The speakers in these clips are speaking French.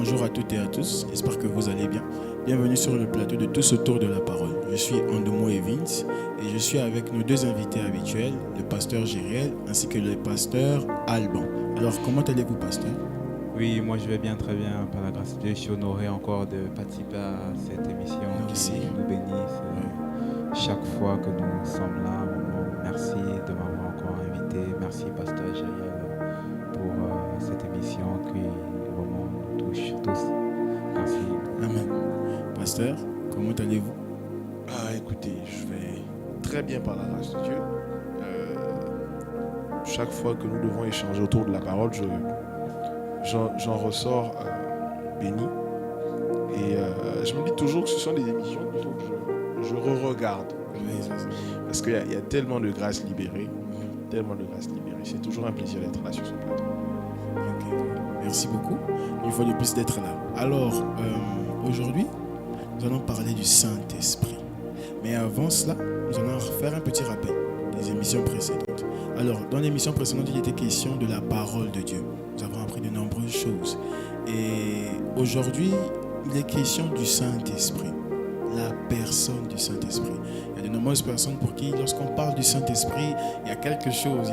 Bonjour à toutes et à tous, j'espère que vous allez bien. Bienvenue sur le plateau de Tous autour de la parole. Je suis Andomo Evans et je suis avec nos deux invités habituels, le pasteur Gériel ainsi que le pasteur Alban. Alors, comment allez-vous, pasteur? Oui, moi je vais bien, très bien, par la grâce de Dieu. Je suis honoré encore de participer à cette émission Merci. qui nous bénisse chaque fois que nous sommes là. Vraiment, merci de m'avoir encore invité. Merci, pasteur Gériel, pour cette émission qui vraiment nous touche tous. Merci. Amen. Pasteur, comment allez-vous? Écoutez, je vais très bien par la grâce de Dieu. Chaque fois que nous devons échanger autour de la parole, j'en ressors béni. Et je me dis toujours que ce sont des émissions plutôt que je re-regarde. Parce qu'il y a tellement de grâce libérée. Tellement de grâce libérée. C'est toujours un plaisir d'être là sur ce plateau. Ok, merci beaucoup. Une fois de plus d'être là. Alors, aujourd'hui, nous allons parler du Saint-Esprit. Mais avant cela, nous allons faire un petit rappel des émissions précédentes. Alors, dans l'émission précédente, il était question de la parole de Dieu. Nous avons appris de nombreuses choses. Et aujourd'hui, il est question du Saint-Esprit, la personne du Saint-Esprit. Il y a de nombreuses personnes pour qui, lorsqu'on parle du Saint-Esprit, il y a quelque chose,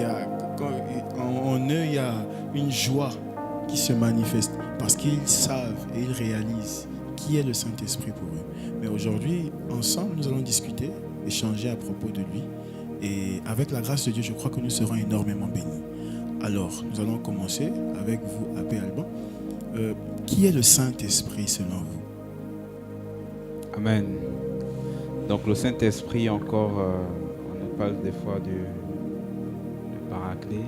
en eux, il y a une joie qui se manifeste parce qu'ils savent et ils réalisent qui est le Saint-Esprit pour eux. Mais aujourd'hui, ensemble, nous allons discuter, échanger à propos de lui. Et avec la grâce de Dieu, je crois que nous serons énormément bénis. Alors, nous allons commencer avec vous, Abbé Alban. Qui est le Saint-Esprit selon vous? Amen. Donc le Saint-Esprit encore, on nous parle des fois du Paraclet.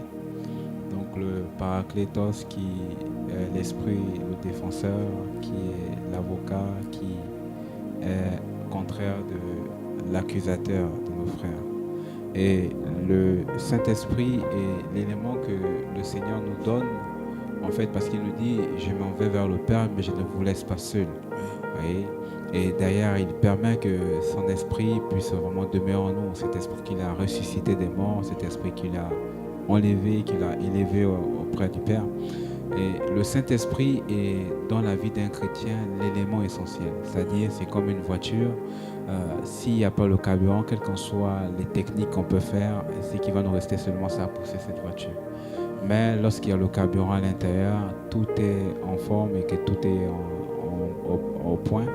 Donc le Paraclétos qui est l'Esprit, le défenseur, qui est l'avocat, qui est contraire de l'accusateur de nos frères. Et le Saint-Esprit est l'élément que le Seigneur nous donne, en fait, parce qu'il nous dit « Je m'en vais vers le Père, mais je ne vous laisse pas seul. » Et d'ailleurs, il permet que son esprit puisse vraiment demeurer en nous, cet esprit qu'il a ressuscité des morts, cet esprit qu'il a enlevé, qu'il a élevé auprès du Père. Et le Saint-Esprit est dans la vie d'un chrétien l'élément essentiel. C'est-à-dire, c'est comme une voiture. S'il n'y a pas le carburant, quelles qu'en soient les techniques qu'on peut faire, ce qui va nous rester seulement, c'est à pousser cette voiture. Mais lorsqu'il y a le carburant à l'intérieur, tout est en forme et que tout est au point,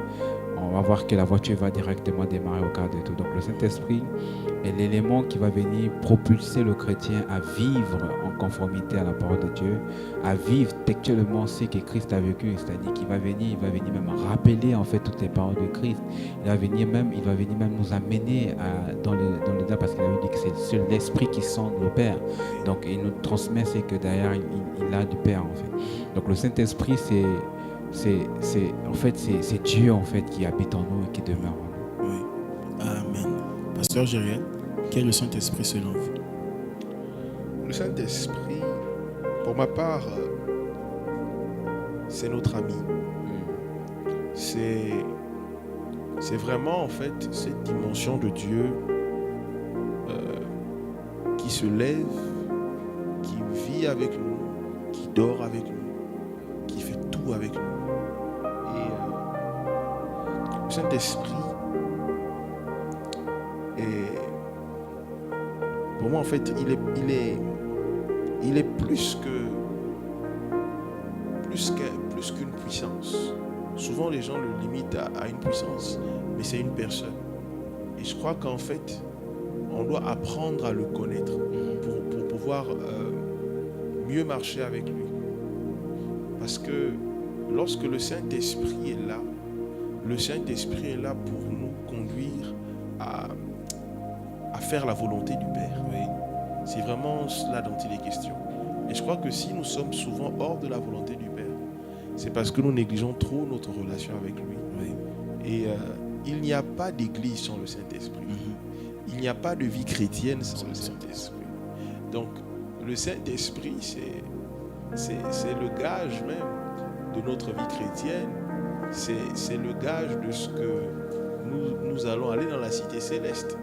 on va voir que la voiture va directement démarrer au quart de tout. Donc le Saint-Esprit est l'élément qui va venir propulser le chrétien à vivre en conformité à la parole de Dieu, à vivre textuellement ce que Christ a vécu, c'est-à-dire qu'il va venir même rappeler en fait toutes les paroles de Christ. Il va venir même nous amener dans le delà, parce qu'il a dit que c'est seul l'Esprit qui sonde le Père. Donc il nous transmet ce que derrière il a du Père en fait. Donc le Saint-Esprit c'est Dieu en fait qui habite en nous et qui demeure en nous. Oui. Amen. Pasteur Gériel, quel est le Saint-Esprit selon vous? Le Saint-Esprit, pour ma part, c'est notre ami. C'est vraiment en fait cette dimension de Dieu qui se lève, qui vit avec nous, qui dort avec nous, qui fait tout avec nous. Et le Saint-Esprit est, pour moi en fait, il est plus qu'une puissance. Souvent les gens le limitent à une puissance, mais c'est une personne. Et je crois qu'en fait, on doit apprendre à le connaître pour pouvoir mieux marcher avec lui. Parce que lorsque le Saint-Esprit est là, le Saint-Esprit est là pour nous conduire à faire la volonté du Père. Oui. C'est vraiment cela dont il est question. Et je crois que si nous sommes souvent hors de la volonté du Père, c'est parce que nous négligeons trop notre relation avec lui. Oui. Et il n'y a pas d'église sans le Saint-Esprit. Il n'y a pas de vie chrétienne sans le Saint-Esprit. Donc, le Saint-Esprit, c'est le gage même de notre vie chrétienne. C'est le gage de ce que nous allons aller dans la cité céleste.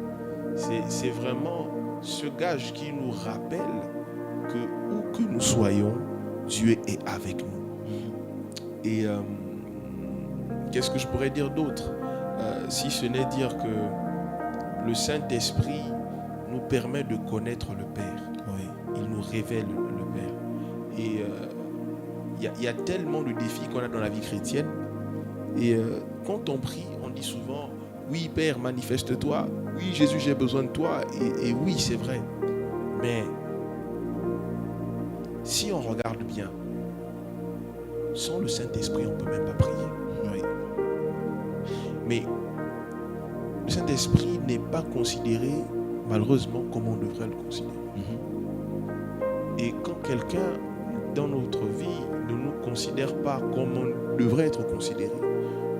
C'est vraiment ce gage qui nous rappelle que où que nous soyons, Dieu est avec nous. Et qu'est-ce que je pourrais dire d'autre, si ce n'est dire que le Saint-Esprit nous permet de connaître le Père. Oui. Il nous révèle le Père. Et il y a tellement de défis qu'on a dans la vie chrétienne. Et quand on prie, on dit souvent, oui Père, manifeste-toi. Oui Jésus, j'ai besoin de toi. Et oui, c'est vrai. Mais si on regarde bien, sans le Saint-Esprit, on ne peut même pas prier. Oui. Mais le Saint-Esprit n'est pas considéré, malheureusement, comme on devrait le considérer. Et quand quelqu'un, dans notre vie, ne nous considère pas comme on devrait être considéré,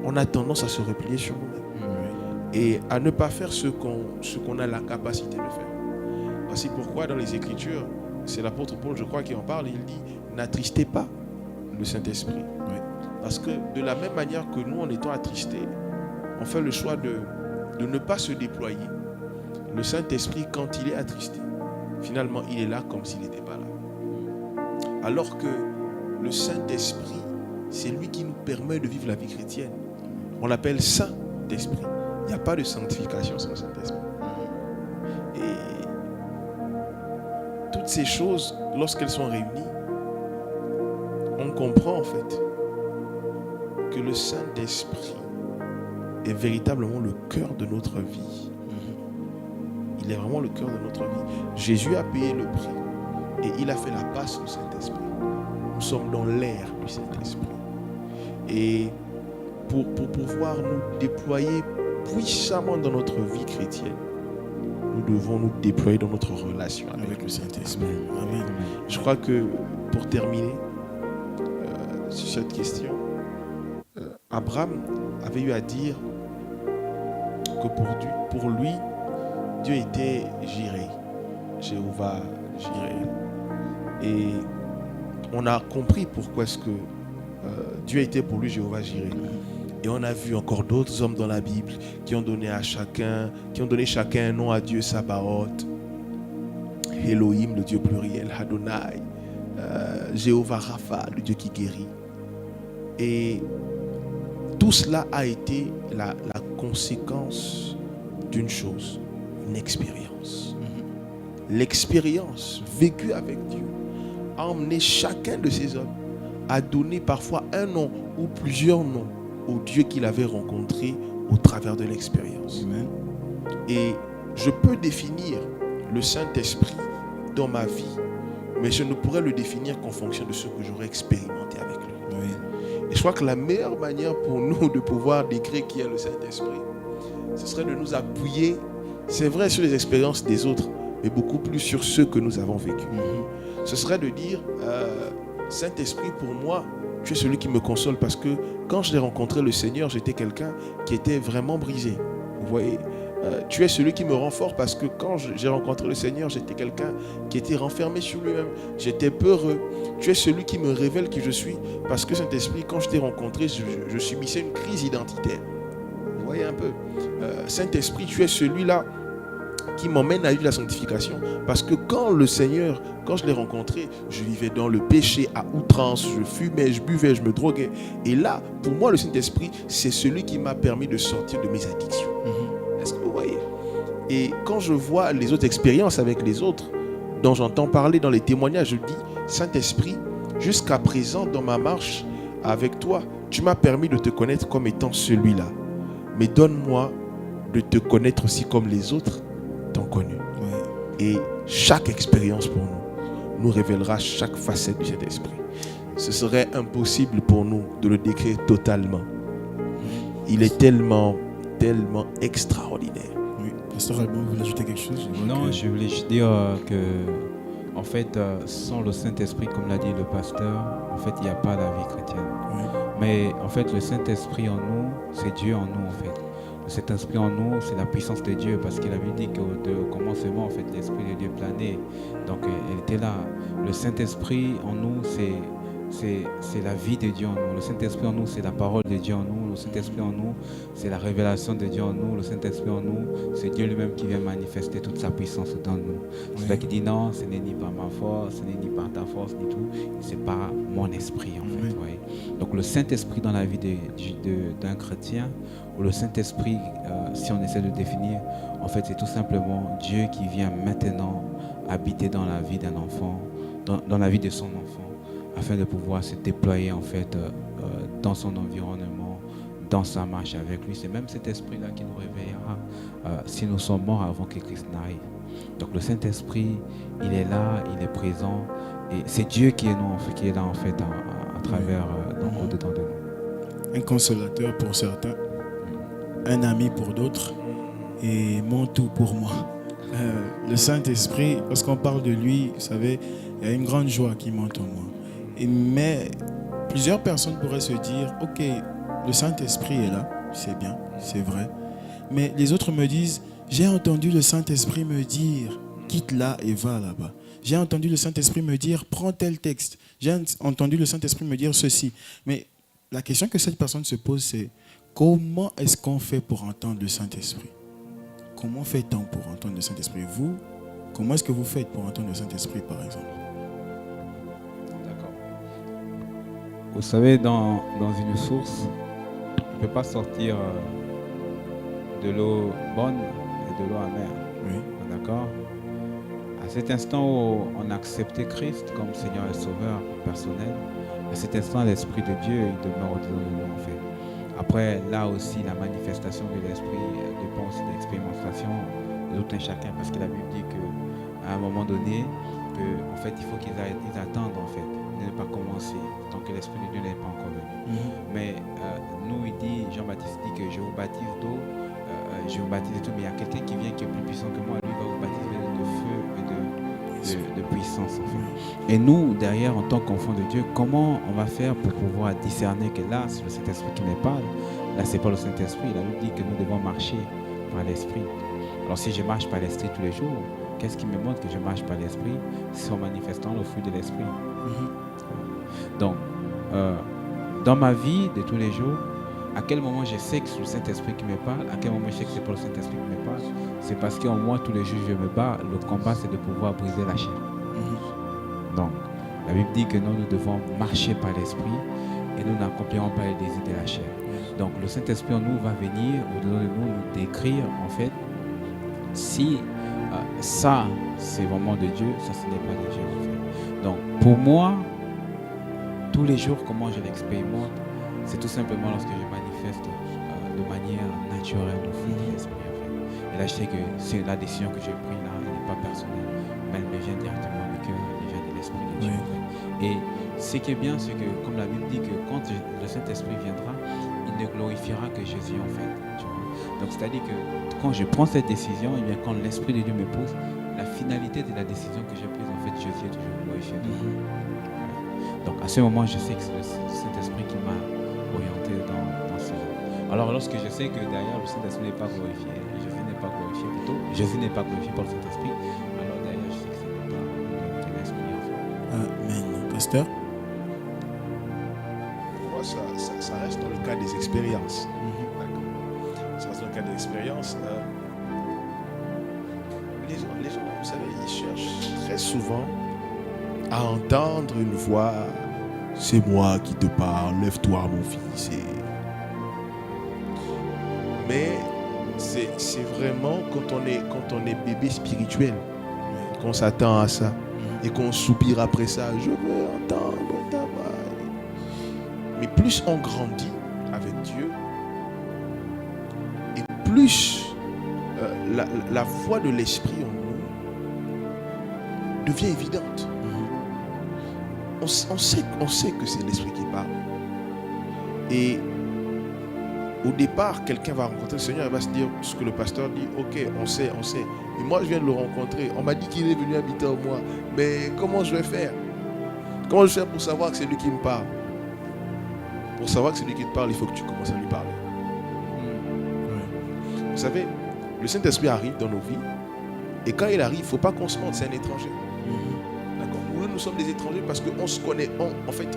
on a tendance à se replier sur nous-mêmes. Et à ne pas faire ce qu'on a la capacité de faire. Voici pourquoi dans les Écritures, c'est l'apôtre Paul, je crois, qui en parle, il dit, n'attristez pas le Saint-Esprit. Oui. Parce que de la même manière que nous, en étant attristés, on fait le choix de ne pas se déployer. Le Saint-Esprit, quand il est attristé, finalement, il est là comme s'il n'était pas là. Alors que le Saint-Esprit, c'est lui qui nous permet de vivre la vie chrétienne. On l'appelle Saint-Esprit. Il n'y a pas de sanctification sans le Saint-Esprit. Et toutes ces choses, lorsqu'elles sont réunies, on comprend en fait que le Saint-Esprit est véritablement le cœur de notre vie. Il est vraiment le cœur de notre vie. Jésus a payé le prix et il a fait la passe au Saint-Esprit. Nous sommes dans l'ère du Saint-Esprit. Et pour pouvoir nous déployer puissamment dans notre vie chrétienne, nous devons nous déployer dans notre relation avec le Saint-Esprit. Amen. Je crois que pour terminer sur cette question, Abraham avait eu à dire que pour lui, Dieu était Jireh, Jéhovah Jireh. Et on a compris pourquoi est-ce que Dieu était pour lui Jéhovah Jireh. Et on a vu encore d'autres hommes dans la Bible qui ont donné chacun un nom à Dieu, Sabaoth, Elohim, le Dieu pluriel, Adonai, Jéhovah Rapha, le Dieu qui guérit. Et tout cela a été la conséquence d'une chose, une expérience. L'expérience vécue avec Dieu a emmené chacun de ces hommes à donner parfois un nom ou plusieurs noms au Dieu qu'il avait rencontré au travers de l'expérience. Amen. Et je peux définir le Saint-Esprit dans ma vie, mais je ne pourrais le définir qu'en fonction de ce que j'aurais expérimenté avec lui. Oui. Et je crois que la meilleure manière pour nous de pouvoir décrire qui est le Saint-Esprit, ce serait de nous appuyer, c'est vrai, sur les expériences des autres, mais beaucoup plus sur ceux que nous avons vécus. Ce serait de dire, Saint-Esprit, pour moi, tu es celui qui me console, parce que quand je l'ai rencontré, le Seigneur, j'étais quelqu'un qui était vraiment brisé. Vous voyez, tu es celui qui me rend fort, parce que quand j'ai rencontré le Seigneur, j'étais quelqu'un qui était renfermé sur lui-même. J'étais peureux. Tu es celui qui me révèle qui je suis, parce que Saint-Esprit, quand je t'ai rencontré, je subissais une crise identitaire. Vous voyez un peu. Saint-Esprit, tu es celui-là qui m'emmène à vivre la sanctification. Parce que quand le Seigneur, quand je l'ai rencontré, je vivais dans le péché à outrance, je fumais, je buvais, je me droguais. Et là, pour moi, le Saint-Esprit, c'est celui qui m'a permis de sortir de mes addictions. Est-ce que vous voyez? Et quand je vois les autres expériences avec les autres, dont j'entends parler dans les témoignages, je dis, Saint-Esprit, jusqu'à présent, dans ma marche avec toi, tu m'as permis de te connaître comme étant celui-là. Mais donne-moi de te connaître aussi comme les autres t'ont connu. Oui. Et chaque expérience pour nous révélera chaque facette de cet esprit. Ce serait impossible pour nous de le décrire totalement. Il est tellement extraordinaire. Oui. Pasteur Alban, vous voulez ajouter quelque chose? Non, je voulais juste dire que, en fait, sans le Saint-Esprit, comme l'a dit le pasteur, en fait, il n'y a pas la vie chrétienne. Oui. Mais en fait, le Saint-Esprit en nous, c'est Dieu en nous, en fait. Le Saint-Esprit en nous, c'est la puissance de Dieu, parce qu'il avait dit qu'au commencement, en fait, l'Esprit de Dieu planait. Donc, elle était là. Le Saint-Esprit en nous, c'est c'est la vie de Dieu en nous. Le Saint-Esprit en nous, c'est la parole de Dieu en nous. Le Saint-Esprit en nous, c'est la révélation de Dieu en nous. Le Saint-Esprit en nous, c'est Dieu lui-même qui vient manifester toute sa puissance dans nous. C'est là qu'il dit non, ce n'est ni par ma force, ce n'est ni par ta force, ni tout. C'est par mon esprit, en fait. Ouais. Donc le Saint-Esprit dans la vie d'un chrétien, ou le Saint-Esprit, si on essaie de définir, en fait, c'est tout simplement Dieu qui vient maintenant habiter dans la vie d'un enfant, dans la vie de son enfant, afin de pouvoir se déployer en fait dans son environnement, dans sa marche avec lui. C'est même cet esprit-là qui nous réveillera si nous sommes morts avant que Christ n'arrive. Donc le Saint-Esprit, il est là, il est présent, et c'est Dieu qui est là en fait à travers, au-dedans de nous. Un consolateur pour certains, un ami pour d'autres, et mon tout pour moi. Le Saint-Esprit, lorsqu'on parle de lui, vous savez, il y a une grande joie qui monte en moi. Mais plusieurs personnes pourraient se dire, ok, le Saint-Esprit est là, c'est bien, c'est vrai. Mais les autres me disent, j'ai entendu le Saint-Esprit me dire, quitte là et va là-bas. J'ai entendu le Saint-Esprit me dire, prends tel texte. J'ai entendu le Saint-Esprit me dire ceci. Mais la question que cette personne se pose, c'est comment est-ce qu'on fait pour entendre le Saint-Esprit? Comment fait-on pour entendre le Saint-Esprit? Vous, comment est-ce que vous faites pour entendre le Saint-Esprit, par exemple? D'accord. Vous savez, dans une source, on ne peut pas sortir de l'eau bonne et de l'eau amère. Oui. D'accord? À cet instant où on a accepté Christ comme Seigneur et Sauveur personnel, à cet instant, l'Esprit de Dieu il demeure au-dedans de nous, en fait. Après, là aussi, la manifestation de l'Esprit dépend aussi de l'expérimentation de tout un chacun, parce que la Bible dit qu'à un moment donné, en fait, il faut qu'ils attendent, en fait, de ne pas commencer, tant que l'Esprit de Dieu n'est pas encore venu. Mais nous, Jean-Baptiste dit que je vous baptise d'eau, je vous baptise de tout, mais il y a quelqu'un qui vient qui est plus puissant que moi, lui va vous baptiser de feu et de puissance, en fait. Et nous, derrière, en tant qu'enfants de Dieu, comment on va faire pour pouvoir discerner que là, c'est le Saint-Esprit qui me parle, là, c'est pas le Saint-Esprit. La Bible dit que nous devons marcher par l'Esprit. Alors, si je marche par l'Esprit tous les jours, qu'est-ce qui me montre que je marche par l'Esprit? C'est en manifestant le fruit de l'Esprit. Donc, dans ma vie de tous les jours, à quel moment je sais que c'est le Saint-Esprit qui me parle, à quel moment je sais que c'est pas le Saint-Esprit qui me parle, c'est parce qu'en moi, tous les jours, je me bats. Le combat, c'est de pouvoir briser la chair. Donc, la Bible dit que nous devons marcher par l'Esprit et nous n'accomplirons pas les désirs de la chair. Donc, le Saint-Esprit en nous va venir, au-delà de nous décrire, en fait, si ça, c'est vraiment de Dieu, ça, ce n'est pas de Dieu, en fait. Donc, pour moi, tous les jours, comment je l'expérimente, c'est tout simplement lorsque je manifeste de manière naturelle le fruit de l'Esprit, en fait. Et là, je sais que c'est la décision que j'ai prise là, elle n'est pas personnelle, mais elle me vient directement du cœur, elle me vient de l'Esprit de Dieu. En fait. Et ce qui est bien, c'est que, comme la Bible dit, que quand le Saint-Esprit viendra, il ne glorifiera que Jésus, en fait. Tu vois. Donc, c'est-à-dire que quand je prends cette décision, et bien quand l'Esprit de Dieu me pousse, la finalité de la décision que j'ai prise, en fait, Jésus est toujours glorifié. Donc, à ce moment, je sais que c'est le Saint-Esprit qui m'a orienté dans ce genre. Alors, lorsque je sais que derrière, le Saint-Esprit n'est pas glorifié, Jésus n'est pas glorifié plutôt, Jésus n'est pas glorifié par le Saint-Esprit, alors derrière, je sais que ce n'est pas de l'Esprit, en fait. Amen. Pasteur? Pour moi, ça reste dans le cadre des expériences. D'accord. Ça reste dans le cadre des expériences. Les gens, vous savez, ils cherchent très souvent à entendre une voix. C'est moi qui te parle, lève-toi mon fils. Mais c'est vraiment quand on est bébé spirituel qu'on s'attend à ça et qu'on soupire après ça. Je veux entendre ta voix. Mais plus on grandit avec Dieu et plus la voix de l'Esprit en nous devient évidente. On sait que c'est l'Esprit qui parle. Et au départ, quelqu'un va rencontrer le Seigneur et va se dire ce que le pasteur dit. Ok, on sait. Et moi, je viens de le rencontrer. On m'a dit qu'il est venu habiter en moi. Mais comment je vais faire? Comment je vais faire pour savoir que c'est lui qui me parle? Pour savoir que c'est lui qui te parle, il faut que tu commences à lui parler. Vous savez, le Saint-Esprit arrive dans nos vies. Et quand il arrive, il ne faut pas qu'on se mente, c'est un étranger. D'accord. nous sommes des étrangers parce qu'on se connaît. En fait,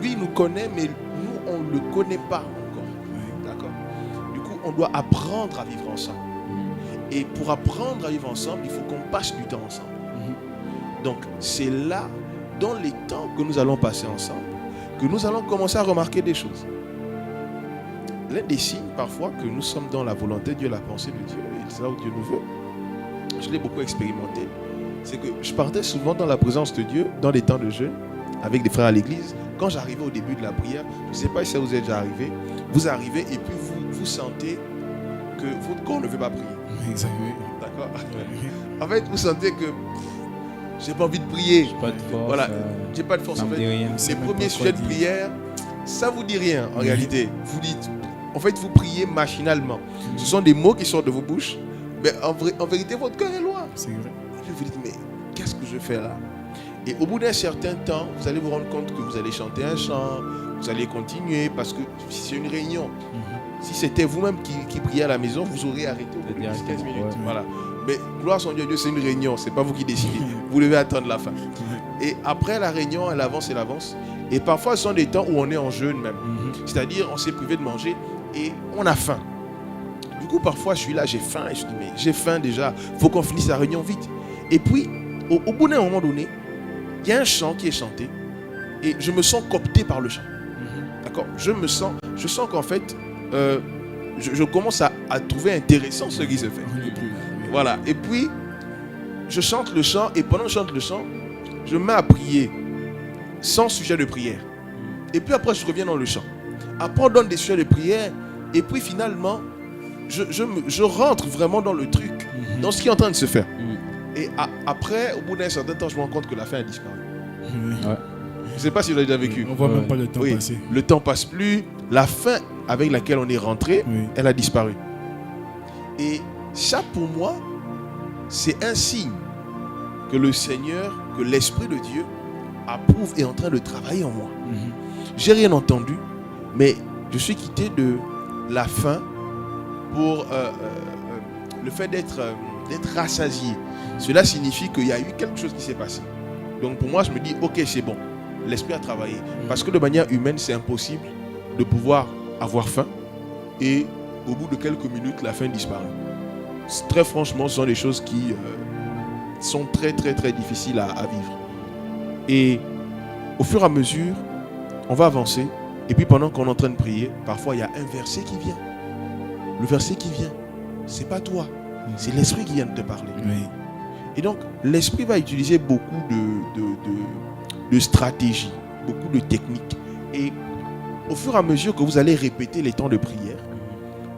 lui nous connaît, mais nous, on ne le connaît pas encore. D'accord? Du coup, on doit apprendre à vivre ensemble. Et pour apprendre à vivre ensemble, il faut qu'on passe du temps ensemble. Donc, c'est là, dans les temps que nous allons passer ensemble, que nous allons commencer à remarquer des choses. L'un des signes, parfois, que nous sommes dans la volonté de Dieu, la pensée de Dieu, et c'est là où Dieu nous veut, je l'ai beaucoup expérimenté, c'est que je partais souvent dans la présence de Dieu, dans les temps de jeûne, avec des frères à l'église. Quand j'arrivais au début de la prière, je ne sais pas si ça vous est déjà arrivé, vous arrivez et puis vous sentez que votre corps ne veut pas prier. Exactement. D'accord? En fait, vous sentez que j'ai pas envie de prier. J'ai pas de force. Voilà, j'ai pas de force. Ça En me fait, dit rien. les premiers sujets de prière, ça vous dit rien en réalité. Vous dites, en fait, vous priez machinalement. Ce sont des mots qui sortent de vos bouches, mais en vérité, votre cœur est loin. C'est vrai. Et vous dites, mais qu'est-ce que je fais là? Et au bout d'un certain temps, vous allez vous rendre compte que vous allez chanter un chant, vous allez continuer, parce que c'est une réunion. Si c'était vous-même qui priez à la maison, vous auriez arrêté au bout de 10-15 minutes. Ouais. Voilà. Mais gloire son Dieu, c'est une réunion, c'est pas vous qui décidez. Vous devez attendre la fin. Et après la réunion, elle avance. Et parfois, ce sont des temps où on est en jeûne même. C'est-à-dire, on s'est privé de manger et on a faim. Du coup, parfois, je suis là, j'ai faim. Et je dis, mais j'ai faim déjà, il faut qu'on finisse la réunion vite. Et puis, au bout d'un moment donné, il y a un chant qui est chanté et je me sens coopté par le chant. D'accord? Je sens qu'en fait, je commence à trouver intéressant ce qui se fait. On n'est plus là. Oui. Voilà. Et puis, je chante le chant et pendant que je chante le chant, je me mets à prier sans sujet de prière. Et puis après, je reviens dans le chant. Après, on donne des sujets de prière et puis finalement, je rentre vraiment dans le truc, dans ce qui est en train de se faire. Et après, au bout d'un certain temps, je me rends compte que la fin a disparu. Oui. Ouais. Je ne sais pas si vous l'avez déjà vécu. On voit même Ouais. pas le temps Oui, passer. le temps passe plus. La fin avec laquelle on est rentré, Oui. elle a disparu. Et ça, pour moi, c'est un signe que le Seigneur, que l'Esprit de Dieu approuve et est en train de travailler en moi. J'ai rien entendu, mais je suis quitté de la faim pour le fait d'être rassasié. Cela signifie qu'il y a eu quelque chose qui s'est passé. Donc pour moi, je me dis, ok, c'est bon. L'Esprit a travaillé. Parce que de manière humaine, c'est impossible de pouvoir avoir faim et au bout de quelques minutes, la faim disparaît. Très franchement, ce sont des choses qui sont très très très difficiles à vivre. Et au fur et à mesure, on va avancer. Et puis pendant qu'on est en train de prier, parfois il y a un verset qui vient. Le verset qui vient, c'est pas toi, c'est l'Esprit qui vient de te parler. Oui. Et donc, l'Esprit va utiliser beaucoup de stratégies, beaucoup de techniques. Et au fur et à mesure que vous allez répéter les temps de prière,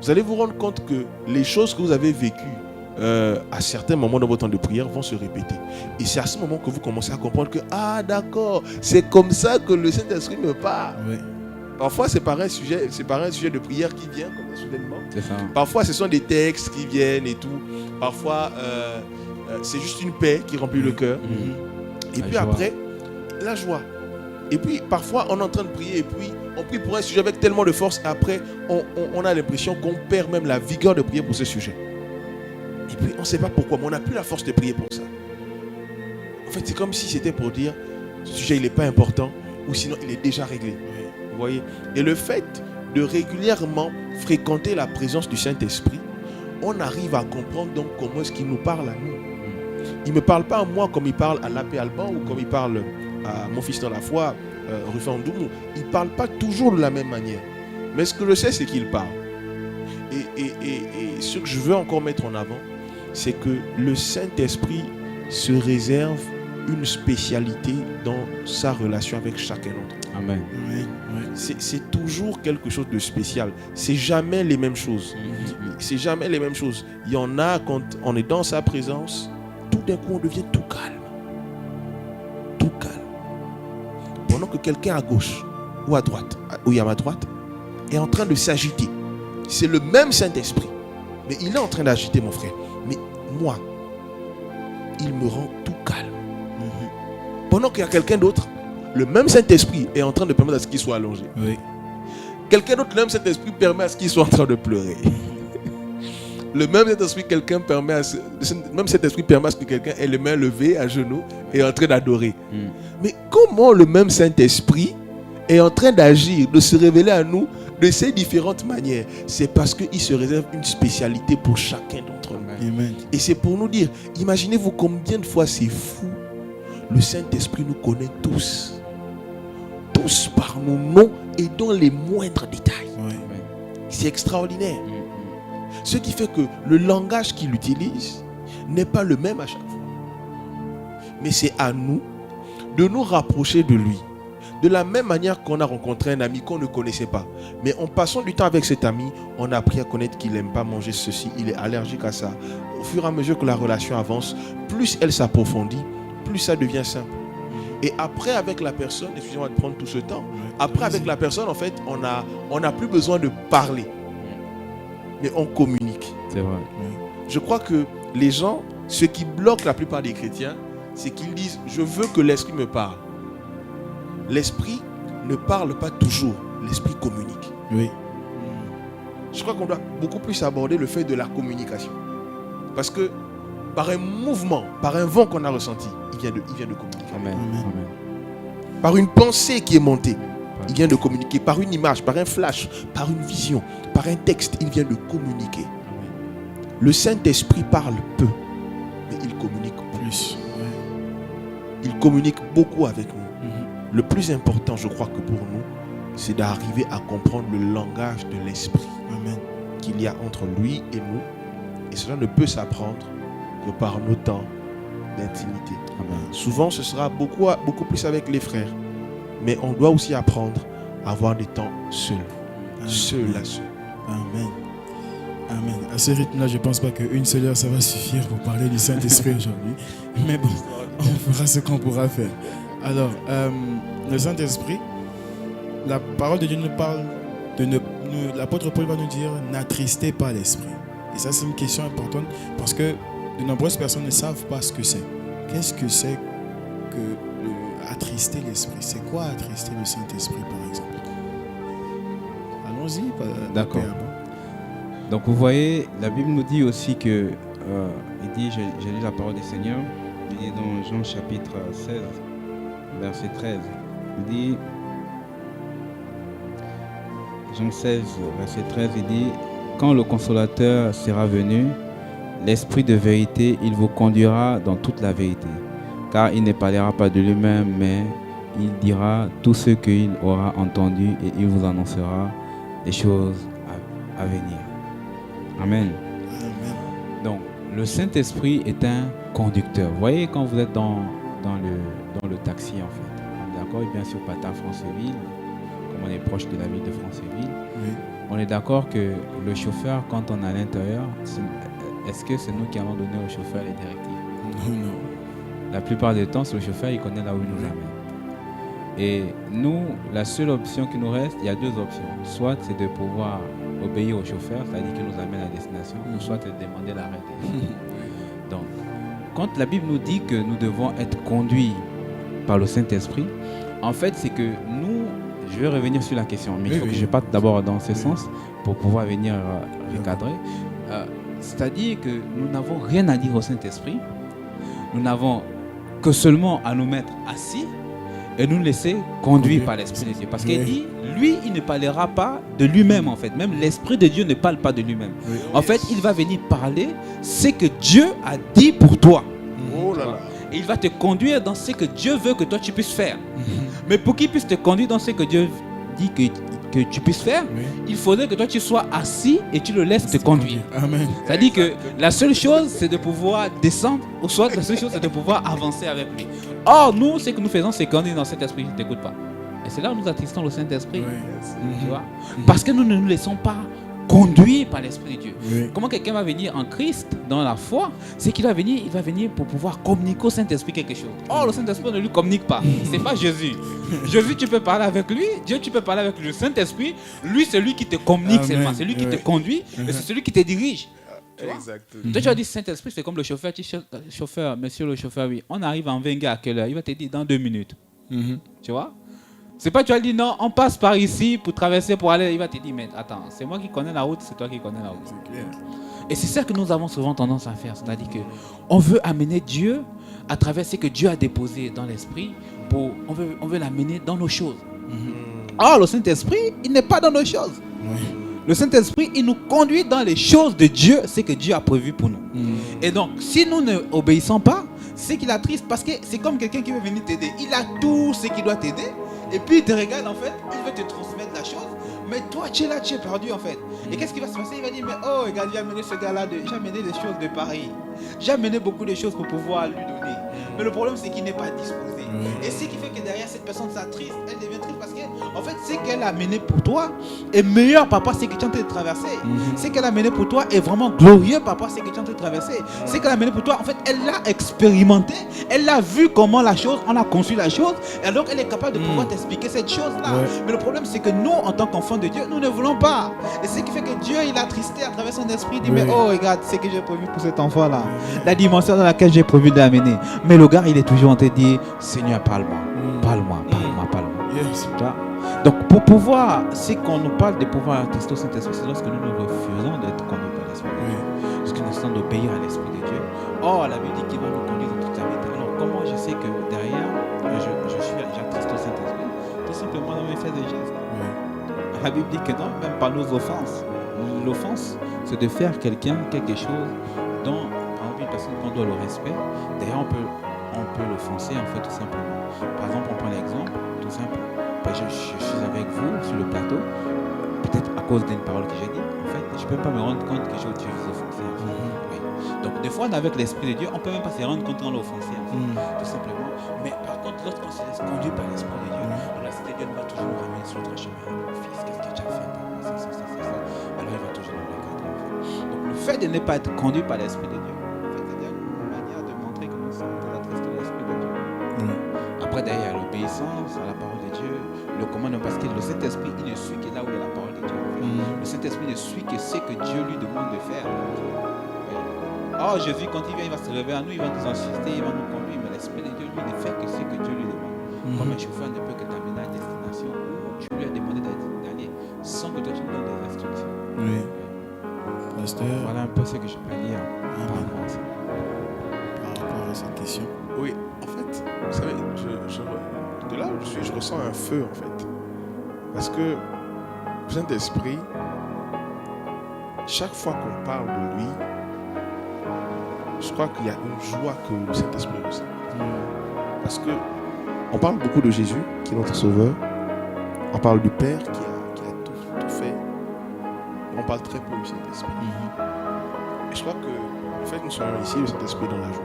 vous allez vous rendre compte que les choses que vous avez vécues à certains moments dans votre temps de prière vont se répéter. Et c'est à ce moment que vous commencez à comprendre que, ah d'accord, c'est comme ça que le Saint-Esprit me parle. Oui. Parfois, c'est par un sujet de prière qui vient comme ça, soudainement. C'est ça. Parfois, ce sont des textes qui viennent et tout. Parfois, c'est juste une paix qui remplit le cœur. Et La puis joie. après, la joie. Et puis, parfois, on est en train de prier et puis on prie pour un sujet avec tellement de force. Après, on a l'impression qu'on perd même la vigueur de prier pour ce sujet. Et puis, on ne sait pas pourquoi, mais on n'a plus la force de prier pour ça. En fait, c'est comme si c'était pour dire, ce sujet, il n'est pas important ou sinon, il est déjà réglé. Vous voyez? Et le fait de régulièrement fréquenter la présence du Saint-Esprit, on arrive à comprendre donc comment est-ce qu'il nous parle à nous. Il ne me parle pas à moi comme il parle à l'Abbé Alban ou comme il parle à mon fils dans la foi, Rufin Ndoumou. Il ne parle pas toujours de la même manière. Mais ce que je sais, c'est qu'il parle. Et ce que je veux encore mettre en avant, c'est que le Saint-Esprit se réserve une spécialité dans sa relation avec chacun d'entre nous. Amen. Oui. Oui. C'est toujours quelque chose de spécial. C'est jamais les mêmes choses. C'est jamais les mêmes choses. Il y en a quand on est dans sa présence, tout d'un coup on devient tout calme. Tout calme. Pendant que quelqu'un à gauche ou à droite, ou à ma droite, est en train de s'agiter. C'est le même Saint-Esprit. Mais il est en train d'agiter mon frère. Mais moi, il me rend tout calme. Pendant qu'il y a quelqu'un d'autre, le même Saint-Esprit est en train de permettre à ce qu'il soit allongé. Oui. Quelqu'un d'autre, le même Saint-Esprit permet à ce qu'il soit en train de pleurer. le même Saint-Esprit, même cet esprit permet à ce que quelqu'un ait les mains levées à genoux et en train d'adorer. Mais comment le même Saint-Esprit est en train d'agir, de se révéler à nous de ces différentes manières? C'est parce qu'il se réserve une spécialité pour chacun d'entre nous. Amen. Et c'est pour nous dire, imaginez-vous combien de fois c'est fou. Le Saint-Esprit nous connaît tous. Tous par nos noms et dans les moindres détails. Ouais. C'est extraordinaire. Ce qui fait que le langage qu'il utilise n'est pas le même à chaque fois. Mais c'est à nous de nous rapprocher de lui. De la même manière qu'on a rencontré un ami qu'on ne connaissait pas. Mais en passant du temps avec cet ami, on a appris à connaître qu'il n'aime pas manger ceci, il est allergique à ça. Au fur et à mesure que la relation avance, plus elle s'approfondit, plus ça devient simple. Et après, avec la personne, excusez-moi de prendre tout ce temps, après, avec la personne, en fait, on n'a plus besoin de parler. Mais on communique. C'est vrai. Je crois que les gens, ce qui bloque la plupart des chrétiens, c'est qu'ils disent « Je veux que l'esprit me parle ». L'esprit ne parle pas toujours, l'esprit communique. Oui. Je crois qu'on doit beaucoup plus aborder le fait de la communication. Parce que par un mouvement, par un vent qu'on a ressenti, il vient de communiquer. Amen. Amen. Amen. Par une pensée qui est montée, il vient de communiquer. Par une image, par un flash, par une vision, par un texte, il vient de communiquer. Le Saint-Esprit parle peu, mais il communique plus. Il communique beaucoup avec nous. Le plus important, je crois que pour nous, c'est d'arriver à comprendre le langage de l'Esprit qu'il y a entre lui et nous. Et cela ne peut s'apprendre que par nos temps d'intimité. Souvent, ce sera beaucoup plus avec les frères. Mais on doit aussi apprendre à avoir des temps seuls. Seul à seul. Amen. Amen. À ce rythme-là, je ne pense pas qu'une seule heure, ça va suffire pour parler du Saint-Esprit aujourd'hui. Mais bon, on fera ce qu'on pourra faire. Alors, le Saint-Esprit, la parole de Dieu nous parle l'apôtre Paul va nous dire « N'attristez pas l'Esprit ». Et ça, c'est une question importante parce que de nombreuses personnes ne savent pas ce que c'est. Qu'est-ce que c'est que attrister l'Esprit? C'est quoi attrister le Saint-Esprit, par exemple? Allons-y. D'accord. Donc vous voyez, la Bible nous dit aussi que, il dit, j'ai lu la parole du Seigneur, il dit dans Jean chapitre 16, verset 13, il dit, Jean 16, verset 13, il dit, quand le Consolateur sera venu, l'Esprit de vérité, il vous conduira dans toute la vérité, car il ne parlera pas de lui-même, mais il dira tout ce qu'il aura entendu et il vous annoncera les choses à venir. Amen. Donc, le Saint-Esprit est un conducteur. Vous voyez, quand vous êtes dans le taxi, en fait, d'accord, et bien sûr, Pata, Franceville, comme on est proche de la ville de Franceville, on est d'accord que le chauffeur, quand on est à l'intérieur, est-ce que c'est nous qui allons donner au chauffeur les directives? Non. La plupart du temps, c'est le chauffeur, il connaît là où il nous amène. Et nous, la seule option qui nous reste, il y a deux options. Soit c'est de pouvoir obéir au chauffeur, c'est-à-dire qu'il nous amène à destination, ou soit de demander l'arrêt. Donc, quand la Bible nous dit que nous devons être conduits par le Saint-Esprit, en fait, c'est que nous, je vais revenir sur la question, mais il faut que je parte d'abord dans ce sens pour pouvoir venir recadrer. C'est-à-dire que nous n'avons rien à dire au Saint-Esprit, nous n'avons que seulement à nous mettre assis et nous laisser conduire par l'Esprit de Dieu. Parce qu'il dit, lui, il ne parlera pas de lui-même en fait. Même l'Esprit de Dieu ne parle pas de lui-même. En fait, il va venir parler ce que Dieu a dit pour toi. Oh là là. Et il va te conduire dans ce que Dieu veut que toi tu puisses faire. Mais pour qu'il puisse te conduire dans ce que Dieu dit que tu puisses faire, il faudrait que toi tu sois assis et tu le laisses te conduire. Amen. C'est-à-dire que la seule chose c'est de pouvoir descendre, ou soit la seule chose c'est de pouvoir avancer avec lui. Or nous, ce que nous faisons, c'est qu'on est dans cet esprit qui ne t'écoute pas. Et c'est là où nous attristons le Saint-Esprit. Tu vois? Parce que nous ne nous laissons pas conduire par l'Esprit de Dieu. Comment quelqu'un va venir en Christ dans la foi? C'est qu'il va venir pour pouvoir communiquer au Saint-Esprit quelque chose. Or, le Saint-Esprit ne lui communique pas. C'est pas Jésus. Jésus, tu peux parler avec lui. Dieu, tu peux parler avec le Saint-Esprit. Lui, c'est lui qui te communique seulement. C'est lui qui te conduit. Et c'est celui qui te dirige. Exactement. Toi, tu vas dire Saint-Esprit, c'est comme le chauffeur. Tu dis, chauffeur, monsieur le chauffeur, oui. On arrive en Venga à quelle heure? Il va te dire dans 2 minutes. Tu vois? C'est pas tu vas dire non, on passe par ici pour traverser, pour aller. Il va te dire, mais attends, c'est moi qui connais la route, c'est toi qui connais la route. Et c'est ça que nous avons souvent tendance à faire. C'est-à-dire qu'on veut amener Dieu à travers ce que Dieu a déposé dans l'esprit. On veut l'amener dans nos choses. Or, le Saint-Esprit, il n'est pas dans nos choses. Oui. Le Saint-Esprit, il nous conduit dans les choses de Dieu, ce que Dieu a prévu pour nous. Et donc, si nous ne obéissons pas, c'est qu'il attriste parce que c'est comme quelqu'un qui veut venir t'aider. Il a tout ce qui doit t'aider et puis il te regarde en fait, il veut te transmettre la chose. Mais toi, tu es là, tu es perdu en fait. Et qu'est-ce qui va se passer? Il va dire, mais oh, regarde, j'ai amené ce gars-là, j'ai amené des choses de Paris. J'ai amené beaucoup de choses pour pouvoir lui donner. Mais le problème, c'est qu'il n'est pas disposé. Et ce qui fait que derrière cette personne s'attriste, elle devient triste parce que, en fait, ce qu'elle a amené pour toi est meilleur, papa, c'est que tu es en train de traverser. Ce qu'elle a amené pour toi est vraiment glorieux, papa, c'est que tu es en train de traverser. Ce qu'elle a amené pour toi, en fait, elle l'a expérimenté, elle a vu comment la chose, on a conçu la chose, et alors elle est capable de pouvoir t'expliquer cette chose-là. Mais le problème, c'est que nous, en tant qu'enfants de Dieu, nous ne voulons pas. Et ce qui fait que Dieu, il a attristé à travers son esprit, il dit, mais oh, regarde, ce que j'ai prévu pour cet enfant-là, la dimension dans laquelle j'ai prévu de l'amener. Mais le gars, il est toujours en train de dire, Seigneur, parle-moi, parle-moi, parle-moi, parle-moi. Yes. Tu vois? Donc, pour pouvoir, si qu'on nous parle de pouvoir attrister au Saint-Esprit, c'est lorsque nous refusons d'être conduits par l'Esprit de Dieu. Lorsque nous essayons d'obéir à l'Esprit de Dieu. Or, la Bible dit qu'il va nous conduire dans toute la vérité. Alors, comment je sais que derrière, j'attriste au Saint-Esprit? Tout simplement dans mes faits et gestes. La Bible dit que non, même par nos offenses. L'offense, c'est de faire quelque chose dont, par exemple, une personne qu'on doit le respect. D'ailleurs, on peut l'offenser, en fait, tout simplement. Par exemple, on prend l'exemple, tout simple. Je suis avec vous sur le plateau, peut-être à cause d'une parole que j'ai dit. En fait, je ne peux pas me rendre compte que je vous offensé. Oui. Donc, des fois, avec l'Esprit de Dieu, on ne peut même pas se rendre compte qu'on l'a offensé, tout simplement. Mais par contre, lorsqu'on se laisse conduire par l'Esprit de Dieu, l'Esprit de Dieu va toujours nous ramener sur notre chemin. Fils, qu'est-ce que tu as fait? Ça. Alors, il va toujours nous regarder. En fait. Donc, le fait de ne pas être conduit par l'Esprit de Dieu, en fait, c'est une manière de montrer que nous sommes attristés de l'Esprit de Dieu. Après, derrière l'obéissance à la parole de Dieu, le commandement, parce que le Saint-Esprit, il ne suit que là où il y a la parole de Dieu. Le Saint-Esprit ne suit que ce que Dieu lui demande de faire. Oh, Jésus, quand il vient, il va se réveiller à nous, il va nous insister, il va nous conduire. Mais l'Esprit de Dieu, lui, ne fait que ce que Dieu lui demande. Comme un chauffeur ne peut que t'amener à la destination où tu lui as demandé d'aller sans que toi tu lui donnes des instructions. Oui. Pasteur, Voilà un peu ce que je peux dire par rapport à ça. par rapport à cette question. Oui, en fait, vous savez, de là où je ressens un feu, en fait. Parce que le Saint-Esprit, chaque fois qu'on parle de lui, je crois qu'il y a une joie que le Saint-Esprit ressent. Parce que on parle beaucoup de Jésus, qui est notre Sauveur. On parle du Père qui a tout fait. On parle très peu du Saint-Esprit. Et je crois que le fait que nous soyons ici, le Saint-Esprit est dans la joie.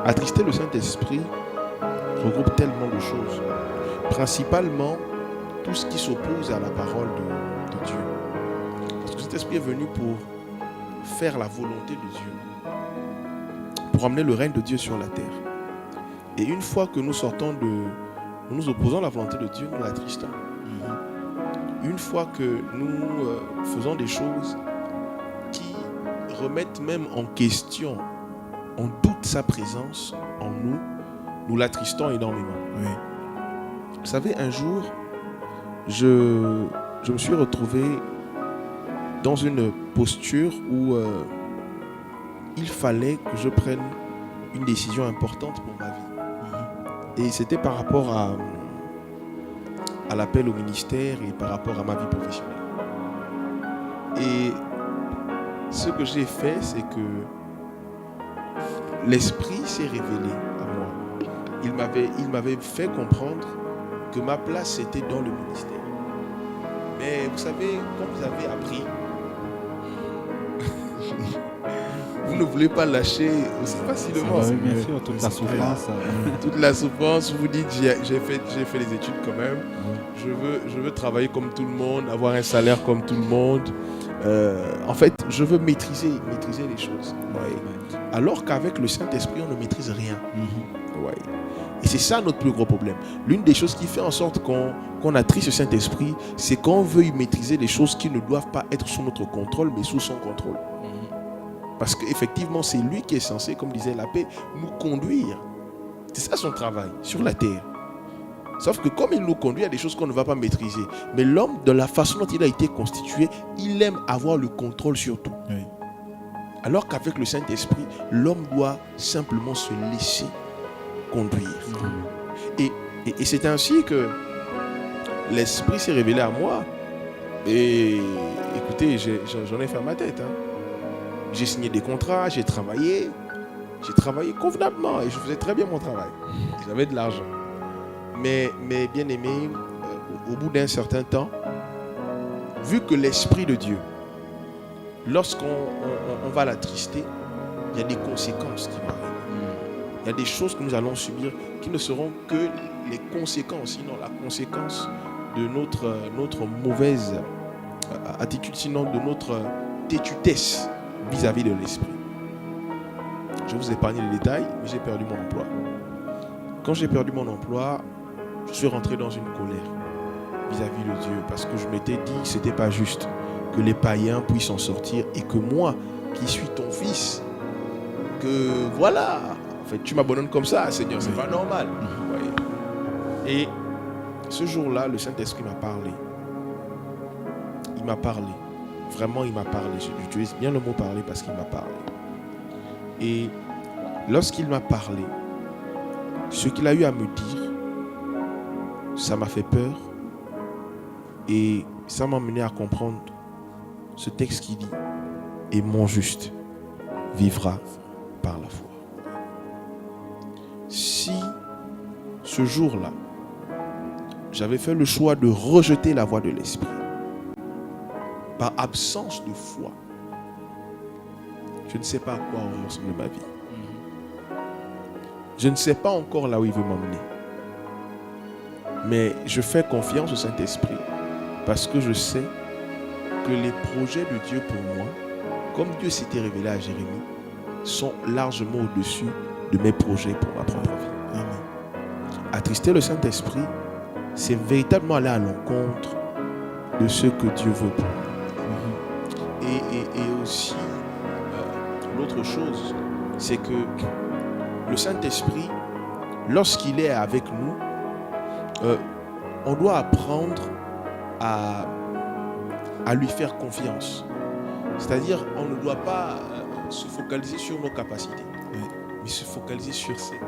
Attrister le Saint-Esprit regroupe tellement de choses. Principalement, tout ce qui s'oppose à la parole de Dieu. Parce que le Saint-Esprit est venu pour faire la volonté de Dieu. Pour amener le règne de Dieu sur la terre. Et une fois que nous sortons nous nous opposons à la volonté de Dieu, nous l'attristons. Une fois que nous faisons des choses qui remettent même en question, on doute sa présence en nous, nous l'attristons énormément. Oui. Vous savez, un jour, je me suis retrouvé dans une posture où il fallait que je prenne une décision importante pour ma vie. Et c'était par rapport à l'appel au ministère et par rapport à ma vie professionnelle. Et ce que j'ai fait, c'est que l'Esprit s'est révélé à moi. Il m'avait fait comprendre que ma place était dans le ministère. Mais vous savez, comme vous avez appris, vous ne voulez pas lâcher aussi facilement. Oui, bien sûr, toute la souffrance. Toute la souffrance, vous dites, j'ai fait les études quand même. Je veux travailler comme tout le monde, avoir un salaire comme tout le monde. En fait, je veux maîtriser les choses. Ouais. Alors qu'avec le Saint-Esprit, on ne maîtrise rien. Ouais. Et c'est ça notre plus gros problème. L'une des choses qui fait en sorte qu'on attriste le Saint-Esprit, c'est qu'on veut y maîtriser les choses qui ne doivent pas être sous notre contrôle, mais sous son contrôle. Parce qu'effectivement, c'est lui qui est censé, comme disait la paix, nous conduire. C'est ça son travail, sur la terre. Sauf que comme il nous conduit, il y a des choses qu'on ne va pas maîtriser. Mais l'homme, de la façon dont il a été constitué, il aime avoir le contrôle sur tout. Oui. Alors qu'avec le Saint-Esprit, l'homme doit simplement se laisser conduire. Et c'est ainsi que l'Esprit s'est révélé à moi. Et écoutez, j'en ai fait ma tête. J'ai signé des contrats, j'ai travaillé convenablement et je faisais très bien mon travail. J'avais de l'argent. Mais bien aimé, au bout d'un certain temps, vu que l'Esprit de Dieu, lorsqu'on va l'attrister, il y a des conséquences qui vont arriver. Il y a des choses que nous allons subir qui ne seront que les conséquences, sinon la conséquence de notre mauvaise attitude, sinon de notre têtutesse vis-à-vis de l'Esprit. Je vous épargne les détails, mais j'ai perdu mon emploi. Quand j'ai perdu mon emploi, je suis rentré dans une colère vis-à-vis de Dieu parce que je m'étais dit que ce n'était pas juste que les païens puissent en sortir et que moi, qui suis ton fils, que voilà, en fait, tu m'abandonnes comme ça, Seigneur, c'est pas normal. Vous voyez. Et ce jour-là, le Saint-Esprit m'a parlé. Il m'a parlé. Vraiment, il m'a parlé. J'utilise bien le mot parler parce qu'il m'a parlé. Et lorsqu'il m'a parlé, ce qu'il a eu à me dire, ça m'a fait peur et ça m'a mené à comprendre ce texte qui dit « Et mon juste vivra par la foi ». Si ce jour-là, j'avais fait le choix de rejeter la voix de l'Esprit par absence de foi, je ne sais pas à quoi ressemble ma vie. Je ne sais pas encore là où il veut m'emmener. Mais je fais confiance au Saint-Esprit parce que je sais que les projets de Dieu pour moi, comme Dieu s'était révélé à Jérémie, sont largement au-dessus de mes projets pour ma propre vie. Amen. Attrister le Saint-Esprit, c'est véritablement aller à l'encontre de ce que Dieu veut pour moi. Et aussi, l'autre chose, c'est que le Saint-Esprit, lorsqu'il est avec nous, on doit apprendre à lui faire confiance. C'est-à-dire, on ne doit pas se focaliser sur nos capacités, mais se focaliser sur ses.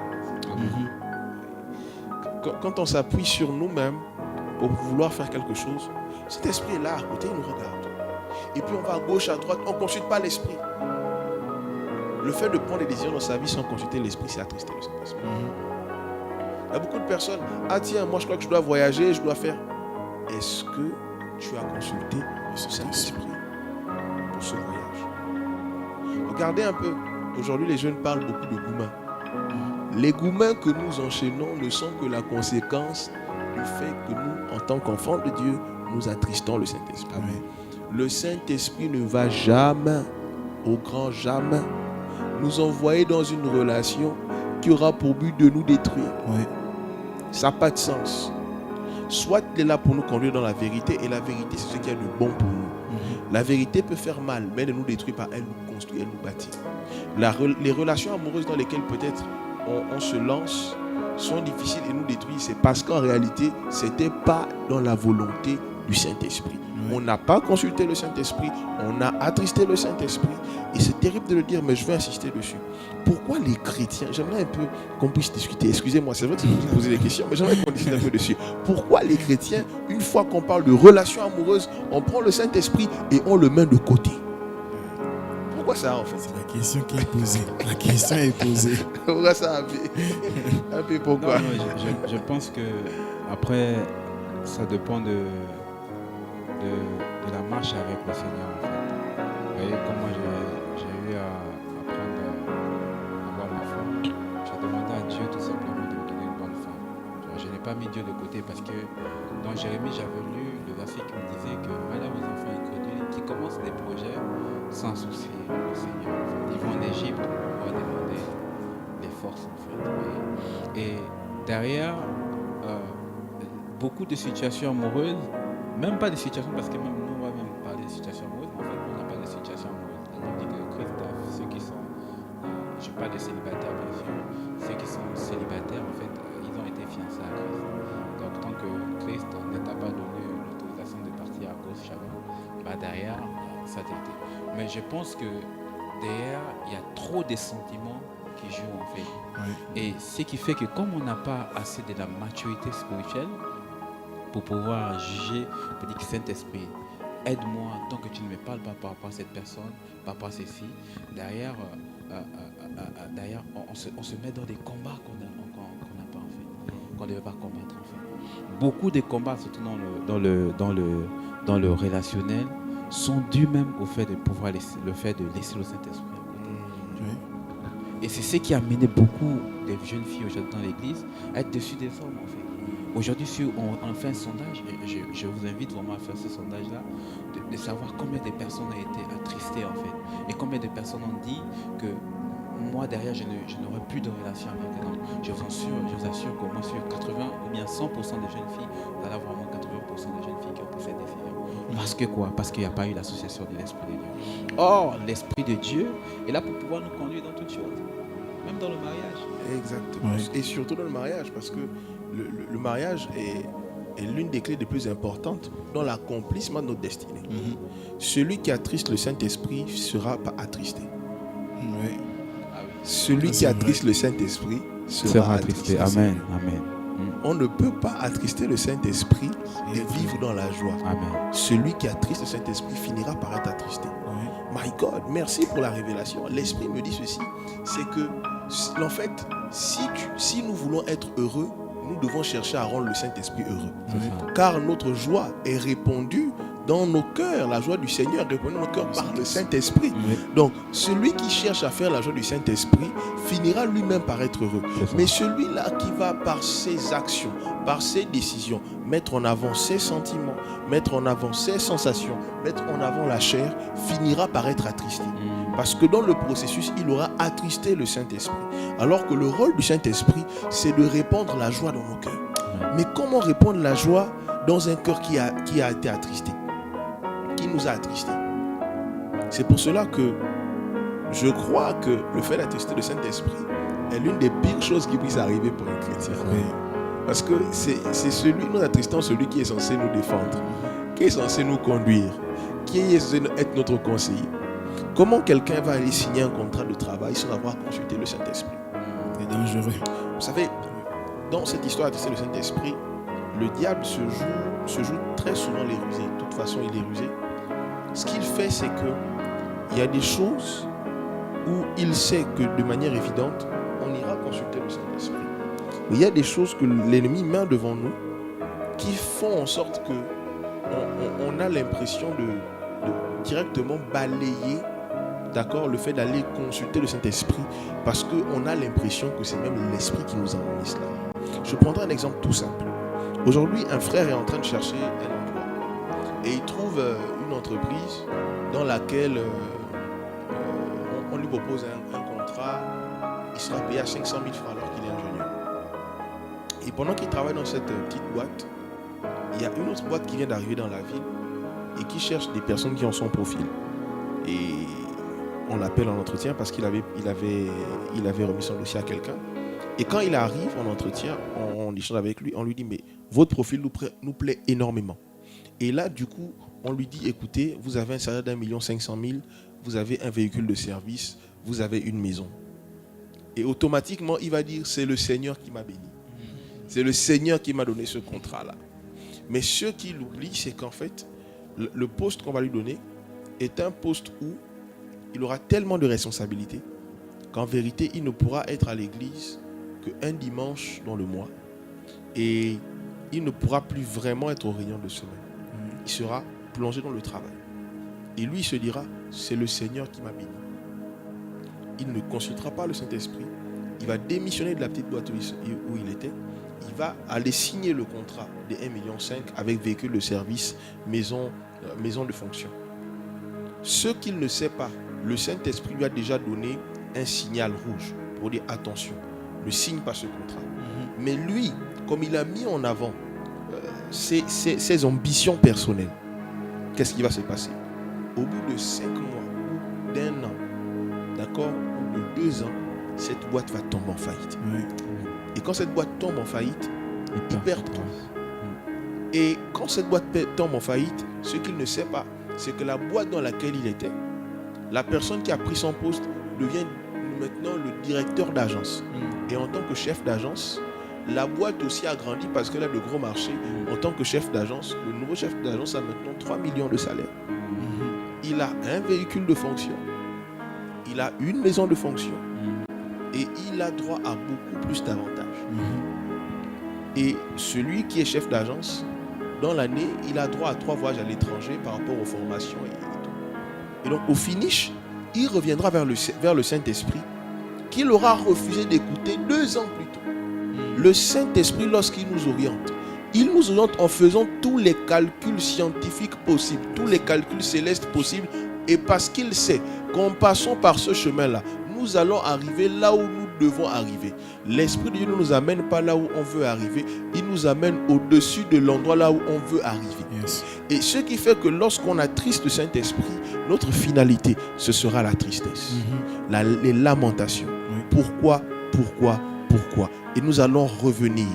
Quand on s'appuie sur nous-mêmes pour vouloir faire quelque chose, cet esprit est là à côté, il nous regarde. Et puis on va à gauche, à droite, on ne consulte pas l'esprit. Le fait de prendre des décisions dans sa vie sans consulter l'esprit, c'est attrister le Saint-Esprit. Il y a beaucoup de personnes, ah tiens, moi je crois que je dois voyager, je dois faire. Est-ce que tu as consulté le Saint-Esprit pour ce voyage? Regardez un peu, aujourd'hui les jeunes parlent beaucoup de gourmands. Les gourmands que nous enchaînons ne sont que la conséquence du fait que nous, en tant qu'enfants de Dieu, nous attristons le Saint-Esprit. Amen. Le Saint-Esprit ne va jamais, au grand jamais, nous envoyer dans une relation qui aura pour but de nous détruire. Oui. Ça n'a pas de sens. Soit il est là pour nous conduire dans la vérité, et la vérité, c'est ce qu'il y a de bon pour nous. La vérité peut faire mal, mais elle ne nous détruit pas, elle nous construit, elle nous bâtit. Les relations amoureuses dans lesquelles peut-être on se lance sont difficiles et nous détruisent, c'est parce qu'en réalité, ce n'était pas dans la volonté du Saint-Esprit. On n'a pas consulté le Saint-Esprit, on a attristé le Saint-Esprit, et c'est terrible de le dire, mais je vais insister dessus. Pourquoi les chrétiens, j'aimerais un peu qu'on puisse discuter, excusez-moi, c'est vrai que c'est vous qui posez des questions, mais j'aimerais qu'on discute un peu dessus. Pourquoi les chrétiens, une fois qu'on parle de relations amoureuses, on prend le Saint-Esprit et on le met de côté? Pourquoi ça en fait? C'est la question qui est posée. La question est posée. Pourquoi ça un peu pourquoi? Non, je pense que après, ça dépend de la marche avec le Seigneur en fait. Vous voyez, comme moi j'ai eu à apprendre à avoir ma foi, j'ai demandé à Dieu tout simplement de me donner une bonne femme. Je n'ai pas mis Dieu de côté parce que dans Jérémie j'avais lu le verset qui me disait que malheur aux enfants incrédules qui commencent des projets sans souci le Seigneur. En fait. Ils vont en Égypte pour demander les forces en fait. Et derrière beaucoup de situations amoureuses, même pas des situations, parce que même nous, on va même parler de situations amoureuses, mais en fait, on n'a pas de situations amoureuses. La Bible dit que Christophe, ceux qui sont, je parle des célibataires bien sûr, ceux qui sont célibataires, en fait, ils ont été fiancés à Christ. Donc, tant que Christ ne t'a pas donné l'autorisation de partir à gauche, chalon, bah derrière, ça t'a été. Mais je pense que derrière, il y a trop de sentiments qui jouent en fait. Ouais. Et ce qui fait que comme on n'a pas assez de la maturité spirituelle pour pouvoir juger, pour dire que Saint-Esprit, aide-moi tant que tu ne me parles pas par rapport à cette personne, par rapport à ceci, derrière, on se met dans des combats qu'on n'a pas en fait, qu'on ne devait pas combattre en fait. Beaucoup de combats, surtout dans le relationnel, sont dus même au fait de pouvoir laisser le Saint-Esprit à côté. Ouais. Et c'est ce qui a mené beaucoup de jeunes filles aujourd'hui dans l'église à être dessus des hommes en fait. Aujourd'hui, si on fait un sondage, et je vous invite vraiment à faire ce sondage-là, de savoir combien de personnes ont été attristées en fait. Et combien de personnes ont dit que moi derrière, je n'aurai plus de relation avec un homme. Je vous assure qu'au moins sur 80 ou bien 100% des jeunes filles, vous allez avoir moins 80% des jeunes filles qui ont pris cette décision. Parce que quoi? Parce qu'il n'y a pas eu l'association de l'Esprit de Dieu. Or, l'Esprit de Dieu est là pour pouvoir nous conduire dans toutes choses, même dans le mariage. Exactement. Ouais. Et surtout dans le mariage, parce que le mariage est l'une des clés les plus importantes dans l'accomplissement de notre destinée. Celui qui attriste le Saint-Esprit ne sera pas attristé. Ouais. Ah oui. Celui Ça, qui c'est attriste le Saint-Esprit sera attristé. Amen. Amen. On ne peut pas attrister le Saint-Esprit et vivre dans la joie. Amen. Celui qui attriste le Saint-Esprit finira par être attristé. Ouais. My God, merci pour la révélation. L'Esprit me dit ceci, c'est que, en fait, si nous voulons être heureux, nous devons chercher à rendre le Saint-Esprit heureux. C'est ça. Car notre joie est répandue dans nos cœurs. La joie du Seigneur est répandue dans nos cœurs par le Saint-Esprit. Ouais. Donc, celui qui cherche à faire la joie du Saint-Esprit finira lui-même par être heureux. C'est ça. Mais celui-là qui va par ses actions, par ses décisions, mettre en avant ses sentiments, mettre en avant ses sensations, mettre en avant la chair, finira par être attristé. Parce que dans le processus, il aura attristé le Saint-Esprit. Alors que le rôle du Saint-Esprit, c'est de répandre la joie dans nos cœurs. Mais comment répandre la joie dans un cœur qui a été attristé, qui nous a attristés? C'est pour cela que je crois que le fait d'attrister le Saint-Esprit est l'une des pires choses qui puisse arriver pour un chrétien. Ouais. Parce que c'est celui, nous attristons celui qui est censé nous défendre, qui est censé nous conduire, qui est censé être notre conseiller. Comment quelqu'un va aller signer un contrat de travail sans avoir consulté le Saint-Esprit? C'est dangereux. Vous savez, dans cette histoire d'attrister le Saint-Esprit, le diable se joue très souvent les rusés. De toute façon, il est rusé. Ce qu'il fait, c'est que il y a des choses où il sait que de manière évidente, on ira consulter le Saint-Esprit. Mais il y a des choses que l'ennemi met devant nous qui font en sorte que on a l'impression de directement balayer, d'accord, le fait d'aller consulter le Saint-Esprit parce qu'on a l'impression que c'est même l'Esprit qui nous a emmené cela. Je prendrai un exemple tout simple. Aujourd'hui, un frère est en train de chercher un emploi et il trouve une entreprise dans laquelle on lui propose un contrat, il sera payé à 500 000 francs alors qu'il est ingénieur. Et pendant qu'il travaille dans cette petite boîte, il y a une autre boîte qui vient d'arriver dans la ville et qui cherche des personnes qui ont son profil. Et on l'appelle en entretien parce qu'il avait remis son dossier à quelqu'un. Et quand il arrive en entretien, on échange avec lui, on lui dit mais votre profil nous plaît énormément. Et là, du coup, on lui dit écoutez, vous avez un salaire d'1 500 000, vous avez un véhicule de service, vous avez une maison. Et automatiquement, il va dire c'est le Seigneur qui m'a béni. C'est le Seigneur qui m'a donné ce contrat-là. Mais ce qu'il oublie, c'est qu'en fait, le poste qu'on va lui donner est un poste où il aura tellement de responsabilités qu'en vérité, il ne pourra être à l'église qu'un dimanche dans le mois et il ne pourra plus vraiment être au rayon de semaine. Il sera plongé dans le travail. Et lui, il se dira, c'est le Seigneur qui m'a béni. Il ne consultera pas le Saint-Esprit. Il va démissionner de la petite boîte où il était. Il va aller signer le contrat de 1,5 million avec véhicule de service, maison de fonction. Ce qu'il ne sait pas, le Saint-Esprit lui a déjà donné un signal rouge pour dire attention, ne signe pas ce contrat. Mais lui, comme il a mis en avant ses ambitions personnelles, qu'est-ce qui va se passer? Au bout de 5 mois, ou d'1 an, d'accord, ou de 2 ans, cette boîte va tomber en faillite. Oui. Et quand cette boîte tombe en faillite, il perd tout. Et quand cette boîte tombe en faillite, ce qu'il ne sait pas, c'est que la boîte dans laquelle il était La personne qui a pris son poste devient maintenant le directeur d'agence. Et en tant que chef d'agence, la boîte aussi a grandi parce qu'elle a de gros marchés. En tant que chef d'agence, le nouveau chef d'agence a maintenant 3 millions de salaire. Il a un véhicule de fonction. Il a une maison de fonction. Et il a droit à beaucoup plus d'avantages. Et celui qui est chef d'agence, dans l'année, il a droit à 3 voyages à l'étranger par rapport aux formations et tout. Et donc, au finish, il reviendra vers le Saint-Esprit qu'il aura refusé d'écouter 2 ans plus tôt. Le Saint-Esprit, lorsqu'il nous oriente, il nous oriente en faisant tous les calculs scientifiques possibles, tous les calculs célestes possibles, et parce qu'il sait qu'en passant par ce chemin-là, nous allons arriver là où nous devons arriver. L'Esprit de Dieu ne nous amène pas là où on veut arriver, il nous amène au-dessus de l'endroit là où on veut arriver. Yes. Et ce qui fait que lorsqu'on attriste le Saint-Esprit, notre finalité, ce sera la tristesse, les lamentations. Pourquoi? Et nous allons revenir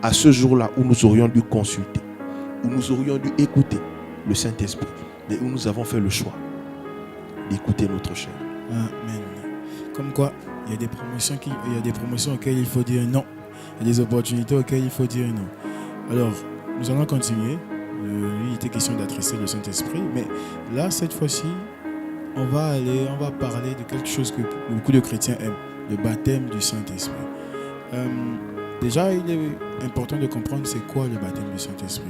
à ce jour-là où nous aurions dû consulter, où nous aurions dû écouter le Saint-Esprit, mais où nous avons fait le choix d'écouter notre chair. Amen. Comme quoi, il y a des promotions auxquelles il faut dire non. Il y a des opportunités auxquelles il faut dire non. Alors, nous allons continuer. Il était question d'adresser le Saint-Esprit, mais là, cette fois-ci, on va parler de quelque chose que beaucoup de chrétiens aiment, le baptême du Saint-Esprit. Déjà, il est important de comprendre c'est quoi le baptême du Saint-Esprit.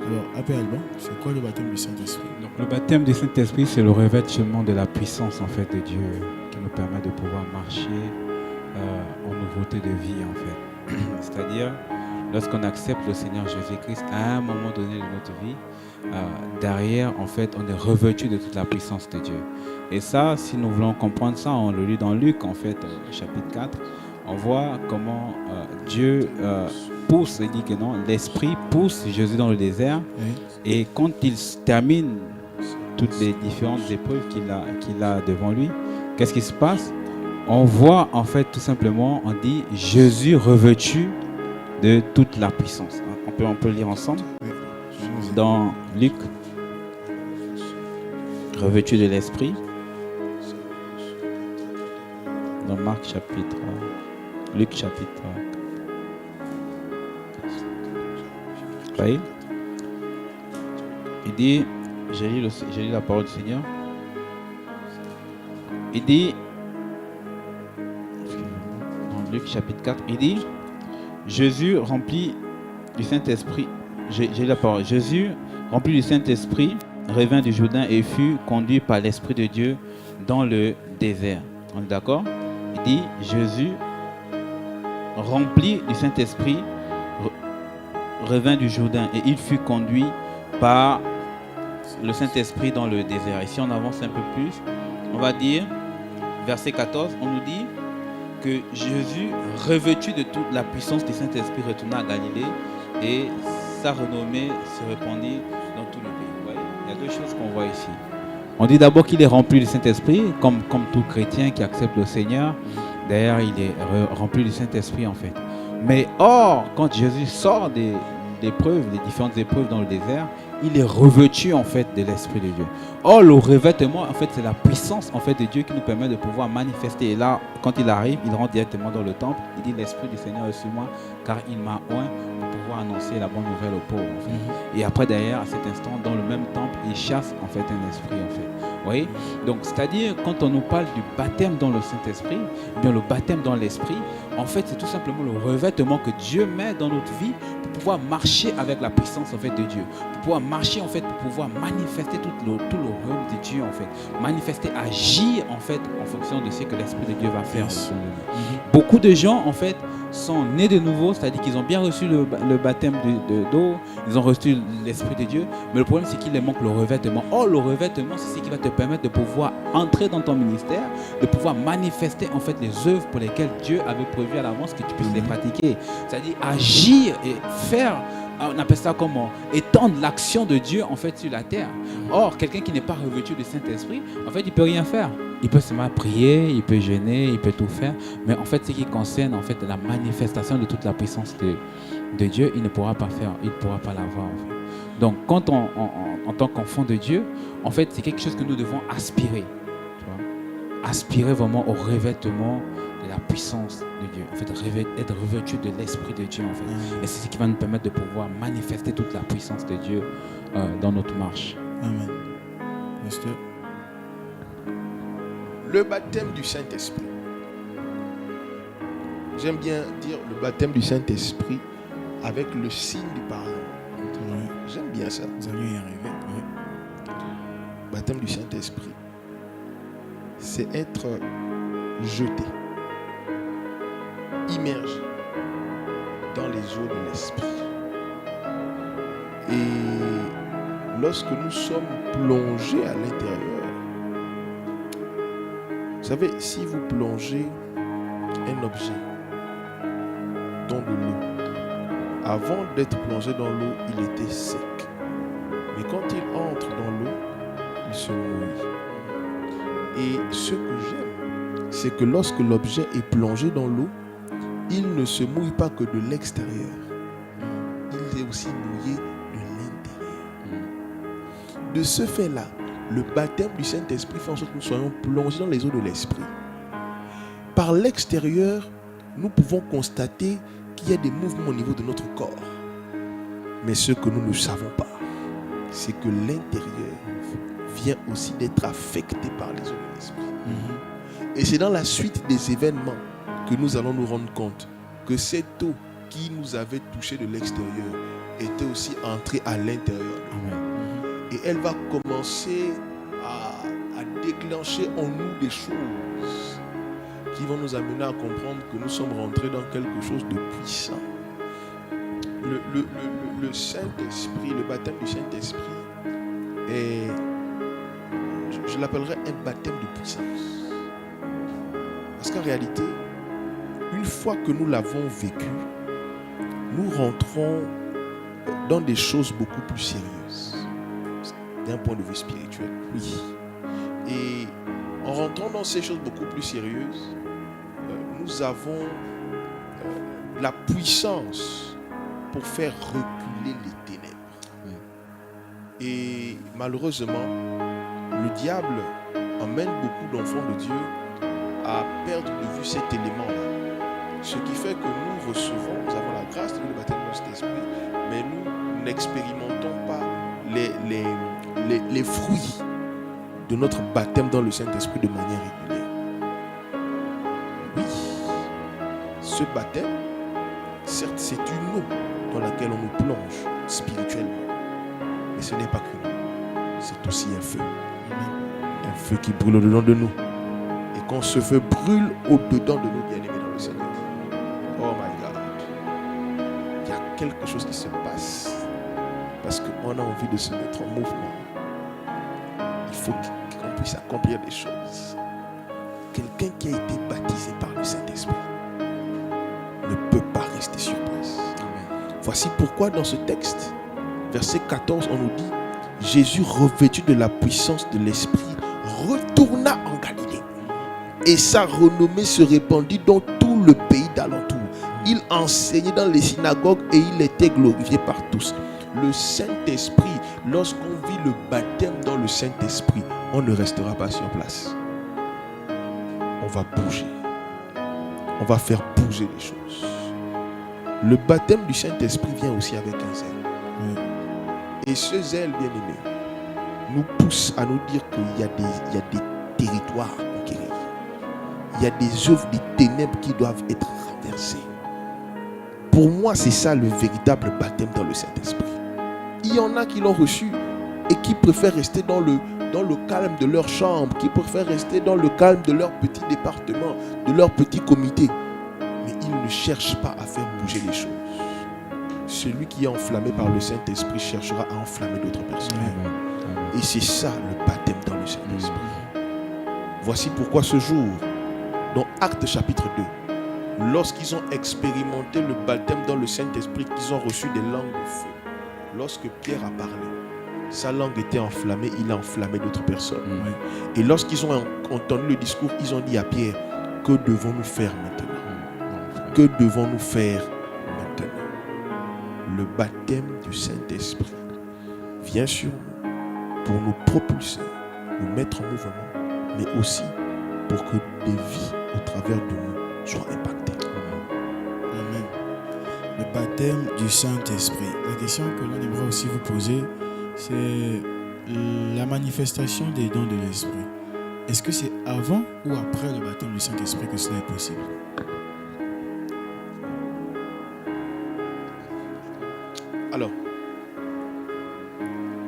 Alors, Abbé Alban, c'est quoi le baptême du Saint-Esprit? Donc, le baptême du Saint-Esprit, c'est le revêtement de la puissance en fait de Dieu qui nous permet de pouvoir marcher en nouveauté de vie en fait. C'est-à-dire, lorsqu'on accepte le Seigneur Jésus-Christ à un moment donné de notre vie, derrière en fait, on est revêtu de toute la puissance de Dieu. Et ça, si nous voulons comprendre ça, on le lit dans Luc en fait, chapitre 4. On voit comment Dieu pousse, il dit que non, l'Esprit pousse Jésus dans le désert. Oui. Et quand il termine toutes les différentes épreuves qu'il a devant lui, qu'est-ce qui se passe? On voit en fait tout simplement, on dit Jésus revêtu de toute la puissance. On peut lire ensemble dans Luc, revêtu de l'Esprit. Dans Marc chapitre, Luc chapitre. Vous voyez? Il dit, j'ai lu la parole du Seigneur. Il dit, dans Luc chapitre 4, il dit, Jésus rempli du Saint-Esprit, j'ai lu la parole, Jésus rempli du Saint-Esprit revint du Jourdain et fut conduit par l'Esprit de Dieu dans le désert. On est d'accord? Il dit, Jésus rempli du Saint-Esprit revint du Jourdain et il fut conduit par le Saint-Esprit dans le désert. Et si on avance un peu plus, on va dire, verset 14, on nous dit que Jésus, revêtu de toute la puissance du Saint-Esprit, retourna à Galilée et sa renommée se répandit dans tout le pays. Vous voyez, il y a 2 choses qu'on voit ici. On dit d'abord qu'il est rempli du Saint-Esprit, comme tout chrétien qui accepte le Seigneur. D'ailleurs, il est rempli du Saint-Esprit en fait. Mais or, quand Jésus sort des différentes épreuves dans le désert, il est revêtu en fait de l'Esprit de Dieu. Or, le revêtement en fait, c'est la puissance en fait de Dieu qui nous permet de pouvoir manifester. Et là, quand il arrive, il rentre directement dans le temple. Il dit, l'Esprit du Seigneur est sur moi, car il m'a oint pour pouvoir annoncer la bonne nouvelle aux pauvres. En fait. Et après, derrière, à cet instant, dans le même temple, il chasse en fait un esprit en fait. Vous voyez? Donc, c'est-à-dire, quand on nous parle du baptême dans le Saint-Esprit, eh bien le baptême dans l'Esprit, en fait, c'est tout simplement le revêtement que Dieu met dans notre vie pour pouvoir marcher avec la puissance en fait de Dieu, pour pouvoir marcher en fait, pour pouvoir manifester tout le royaume de Dieu en fait, manifester, agir en fait en fonction de ce que l'Esprit de Dieu va faire. Yes. Beaucoup de gens en fait sont nés de nouveau, c'est-à-dire qu'ils ont bien reçu le baptême d'eau, ils ont reçu l'Esprit de Dieu, mais le problème c'est qu'il leur manque le revêtement. Or le revêtement, c'est ce qui va te permettre de pouvoir entrer dans ton ministère, de pouvoir manifester en fait les œuvres pour lesquelles Dieu avait prévu à l'avance que tu puisses les pratiquer, c'est-à-dire agir et faire, on appelle ça comment, étendre l'action de Dieu en fait sur la terre. Or quelqu'un qui n'est pas revêtu du Saint-Esprit, en fait il peut rien faire. Il peut seulement prier, il peut jeûner, il peut tout faire, mais en fait ce qui concerne en fait la manifestation de toute la puissance de Dieu, il ne pourra pas faire, il ne pourra pas l'avoir en fait. Donc quand en tant qu'enfant de Dieu, en fait c'est quelque chose que nous devons aspirer. aspirer vraiment au revêtement de la puissance de Dieu. En fait, être revêtu de l'Esprit de Dieu, en fait. Et c'est ce qui va nous permettre de pouvoir manifester toute la puissance de Dieu dans notre marche. Amen. Pasteur. Le baptême du Saint-Esprit. J'aime bien dire le baptême du Saint-Esprit avec le signe du pardon. Ouais. J'aime bien ça. Nous allons y arriver. Ouais. Baptême du Saint-Esprit, c'est être jeté, immergé dans les eaux de l'Esprit. Et lorsque nous sommes plongés à l'intérieur, vous savez, si vous plongez un objet dans de l'eau, avant d'être plongé dans l'eau, il était sec. Mais quand il entre dans l'eau, il se mouille. Et ce que j'aime, c'est que lorsque l'objet est plongé dans l'eau, il ne se mouille pas que de l'extérieur. Il est aussi mouillé de l'intérieur. De ce fait-là, le baptême du Saint-Esprit fait en sorte que nous soyons plongés dans les eaux de l'Esprit. Par l'extérieur, nous pouvons constater qu'il y a des mouvements au niveau de notre corps. Mais ce que nous ne savons pas, c'est que l'intérieur vient aussi d'être affecté par les eaux de l'Esprit. Et c'est dans la suite des événements que nous allons nous rendre compte que cette eau qui nous avait touché de l'extérieur était aussi entrée à l'intérieur. Et elle va commencer à déclencher en nous des choses qui vont nous amener à comprendre que nous sommes rentrés dans quelque chose de puissant. Le Saint-Esprit, le baptême du Saint-Esprit est, je l'appellerais un baptême de puissance. Parce qu'en réalité, une fois que nous l'avons vécu, nous rentrons dans des choses beaucoup plus sérieuses. D'un point de vue spirituel, oui. Et en rentrant dans ces choses beaucoup plus sérieuses, nous avons la puissance pour faire reculer les ténèbres. Et malheureusement, le diable emmène beaucoup d'enfants de Dieu à perdre de vue cet élément-là. Ce qui fait que nous recevons, nous avons la grâce de le baptême de cet esprit, mais nous n'expérimentons pas les fruits de notre baptême dans le Saint-Esprit de manière régulière. Oui, ce baptême, certes, c'est une eau dans laquelle on nous plonge spirituellement, mais ce n'est pas qu'une eau, c'est aussi un feu. Un feu qui brûle au-dedans de nous. Et quand ce feu brûle au-dedans de nous, bien-aimés dans le Seigneur, oh my God, il y a quelque chose qui se passe parce qu'on a envie de se mettre en mouvement. Il faut qu'on puisse accomplir des choses. Quelqu'un qui a été baptisé par le Saint-Esprit ne peut pas rester sur place. Voici pourquoi dans ce texte, verset 14, on nous dit: Jésus, revêtu de la puissance de l'Esprit, retourna en Galilée. Et sa renommée se répandit dans tout le pays d'alentour. Il enseignait dans les synagogues et il était glorifié par tous. Le Saint-Esprit, lorsqu'on vit le baptême dans le Saint-Esprit, on ne restera pas sur place. On va bouger. On va faire bouger les choses. Le baptême du Saint-Esprit vient aussi avec un zèle. Et ce zèle, bien aimé, nous pousse à nous dire qu'il y a des territoires à conquérir. Il y a des œuvres des ténèbres qui doivent être renversées. Pour moi, c'est ça le véritable baptême dans le Saint-Esprit. Il y en a qui l'ont reçu et qui préfèrent rester dans le calme de leur chambre, qui préfèrent rester dans le calme de leur petit département, de leur petit comité. Mais ils ne cherchent pas à faire bouger les choses. Celui qui est enflammé par le Saint-Esprit cherchera à enflammer d'autres personnes. Et c'est ça le baptême dans le Saint-Esprit. Voici pourquoi ce jour, dans Actes chapitre 2, lorsqu'ils ont expérimenté le baptême dans le Saint-Esprit, qu'ils ont reçu des langues de feu, lorsque Pierre a parlé, sa langue était enflammée, il a enflammé d'autres personnes. Et lorsqu'ils ont entendu le discours, ils ont dit à Pierre: que devons-nous faire maintenant? Que devons-nous faire maintenant? Le baptême du Saint-Esprit vient sur nous pour nous propulser, nous mettre en mouvement, mais aussi pour que des vies au travers de nous soient impactées. Amen. Le baptême du Saint-Esprit. La question que l'on aimerait aussi vous poser, c'est la manifestation des dons de l'Esprit. Est-ce que c'est avant ou après le baptême du Saint-Esprit que cela est possible? Alors,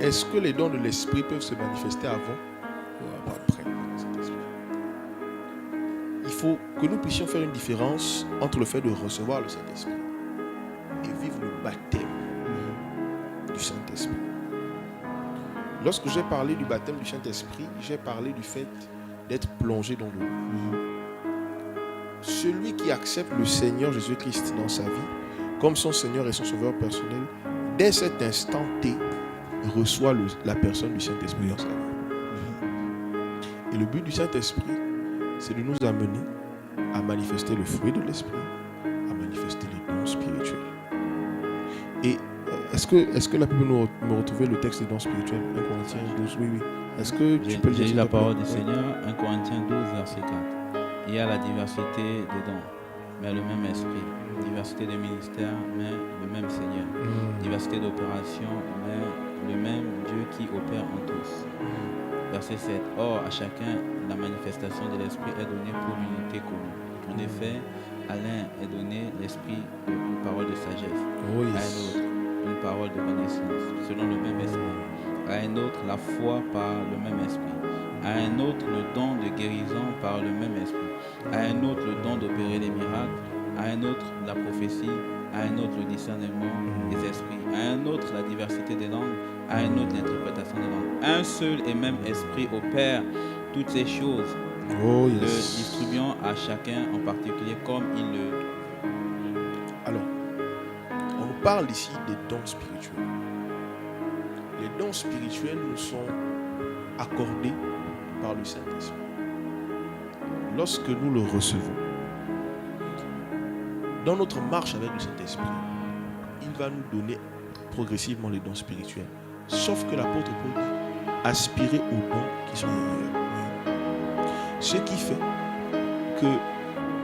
est-ce que les dons de l'Esprit peuvent se manifester avant ou après le Saint-Esprit? Il faut que nous puissions faire une différence entre le fait de recevoir le Saint-Esprit et vivre le baptême du Saint-Esprit. Lorsque j'ai parlé du baptême du Saint-Esprit, j'ai parlé du fait d'être plongé dans l'eau. Celui qui accepte le Seigneur Jésus-Christ dans sa vie comme son Seigneur et son Sauveur personnel, dès cet instant T, reçoit la personne du Saint-Esprit dans sa vie. Et le but du Saint-Esprit, c'est de nous amener à manifester le fruit de l'Esprit, à manifester les dons spirituels. Et est-ce que la Bible me retrouver le texte des dons spirituels, 1 Corinthiens 12? Oui. Est-ce que tu peux le dire? J'ai lu la parole du Seigneur, 1 Corinthiens 12, verset 4. Il y a la diversité des dons, mais le même esprit. Diversité de ministères, mais le même Seigneur. Diversité d'opérations, mais le même Dieu qui opère en tous. Verset 7. Or, à chacun, la manifestation de l'Esprit est donnée pour l'unité commune. En effet, à l'un est donné l'Esprit une parole de sagesse, à un autre une parole de connaissance, selon le même esprit, à un autre la foi par le même esprit, à un autre le don de guérison par le même esprit, à un autre le don d'opérer les miracles, à un autre la prophétie, à un autre le discernement des esprits, à un autre la diversité des langues, à un autre l'interprétation des langues. Un seul et même esprit opère toutes ces choses, le distribuant à chacun en particulier comme il le... Alors, on parle ici des dons spirituels. Les dons spirituels nous sont accordés par le Saint-Esprit. Lorsque nous le recevons, dans notre marche avec le Saint-Esprit, il va nous donner progressivement les dons spirituels. Sauf que l'apôtre Paul dit, aspirez aux dons qui sont meilleurs. Ce qui fait que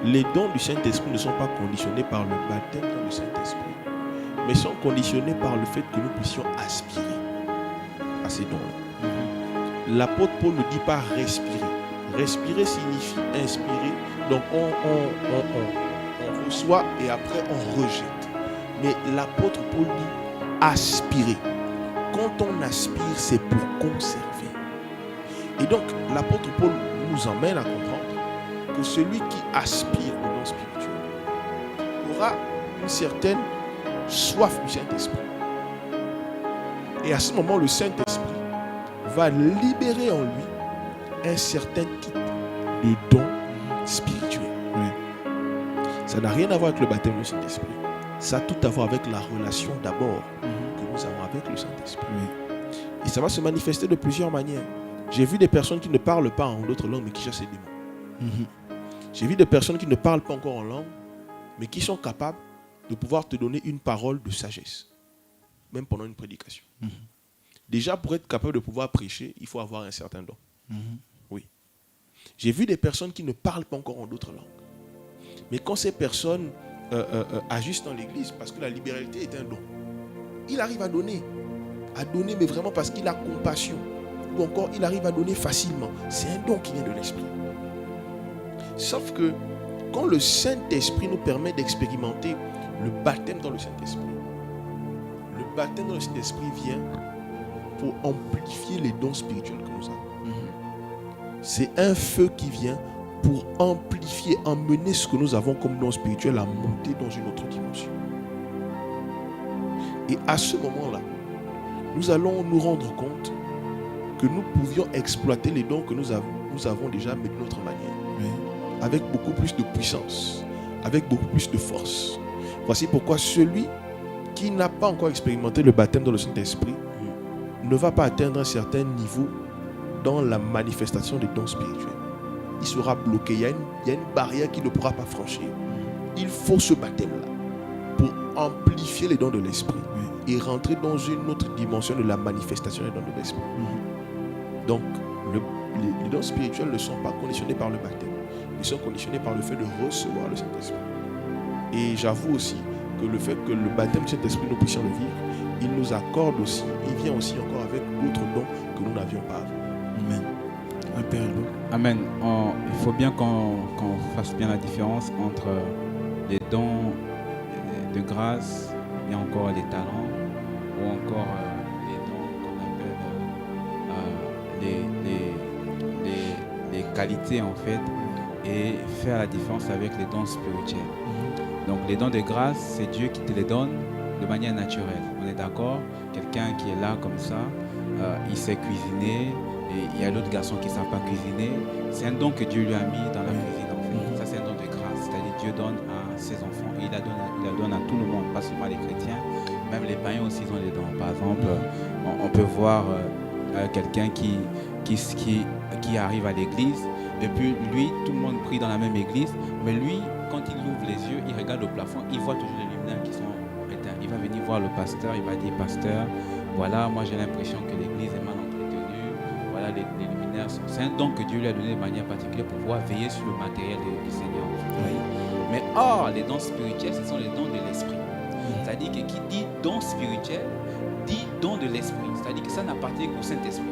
les dons du Saint-Esprit ne sont pas conditionnés par le baptême dans le Saint-Esprit, mais sont conditionnés par le fait que nous puissions aspirer à ces dons-là. L'apôtre Paul ne dit pas respirer. Respirer signifie inspirer. Donc on reçoit et après on rejette. Mais l'apôtre Paul dit aspirer. Quand on aspire, c'est pour conserver. Et donc l'apôtre Paul nous emmène à comprendre que celui qui aspire au don spirituel aura une certaine soif du Saint-Esprit. Et à ce moment, le Saint-Esprit va libérer en lui un certain type de don spirituel. Ça n'a rien à voir avec le baptême du Saint-Esprit. Ça a tout à voir avec la relation d'abord que nous avons avec le Saint-Esprit. Et ça va se manifester de plusieurs manières. J'ai vu des personnes qui ne parlent pas en d'autres langues mais qui chassent les démons. J'ai vu des personnes qui ne parlent pas encore en langue mais qui sont capables de pouvoir te donner une parole de sagesse, même pendant une prédication. Déjà, pour être capable de pouvoir prêcher, il faut avoir un certain don. Oui. J'ai vu des personnes qui ne parlent pas encore en d'autres langues. Mais quand ces personnes agissent dans l'église, parce que la libéralité est un don, il arrive à donner, mais vraiment parce qu'il a compassion. Ou encore, il arrive à donner facilement. C'est un don qui vient de l'Esprit. Sauf que quand le Saint-Esprit nous permet d'expérimenter le baptême dans le Saint-Esprit, le baptême dans le Saint-Esprit vient pour amplifier les dons spirituels que nous avons. C'est un feu qui vient pour amplifier, emmener ce que nous avons comme don spirituel à monter dans une autre dimension. Et à ce moment-là, nous allons nous rendre compte que nous pouvions exploiter les dons que nous avons déjà, mais d'une autre manière. Avec beaucoup plus de puissance, avec beaucoup plus de force. Voici pourquoi celui qui n'a pas encore expérimenté le baptême dans le Saint-Esprit ne va pas atteindre un certain niveau dans la manifestation des dons spirituels. Il sera bloqué. Il y a une barrière qu'il ne pourra pas franchir. Il faut ce baptême-là pour amplifier les dons de l'Esprit et rentrer dans une autre dimension de la manifestation des dons de l'Esprit. Donc, les dons spirituels ne sont pas conditionnés par le baptême. ils sont conditionnés par le fait de recevoir le Saint-Esprit. Et j'avoue aussi que le fait que le baptême du Saint-Esprit, nous puissions le vivre, il nous accorde aussi, il vient aussi encore avec d'autres dons que nous n'avions pas avant. Amen. Un Père Albert. Amen. Il faut bien qu'on fasse bien la différence entre les dons de grâce et encore les talents, ou encore les dons qu'on appelle les qualités en fait, et faire la différence avec les dons spirituels. Donc les dons de grâce, c'est Dieu qui te les donne de manière naturelle. On est d'accord? Quelqu'un qui est là comme ça, il sait cuisiner, et il y a d'autres garçons qui ne savent pas cuisiner. C'est un don que Dieu lui a mis dans la cuisine en fait. Ça c'est un don de grâce. C'est-à-dire Dieu donne à ses enfants et il la donne à tout le monde, pas seulement les chrétiens. Même les païens aussi ils ont des dons. Par exemple, on peut voir quelqu'un qui arrive à l'église et puis lui, tout le monde prie dans la même église, mais lui, quand il ouvre les yeux, il regarde au plafond, il voit toujours les luminaires qui sont éteints. Il va venir voir le pasteur, il va dire « Pasteur, voilà, moi j'ai l'impression que l'église est mal entretenue, voilà, les luminaires sont... » C'est un don que Dieu lui a donné de manière particulière pour pouvoir veiller sur le matériel du Seigneur. Mais les dons spirituels, ce sont les dons de l'esprit. C'est-à-dire que qui dit don spirituel, dit don de l'esprit. C'est-à-dire que ça n'appartient qu'au Saint-Esprit.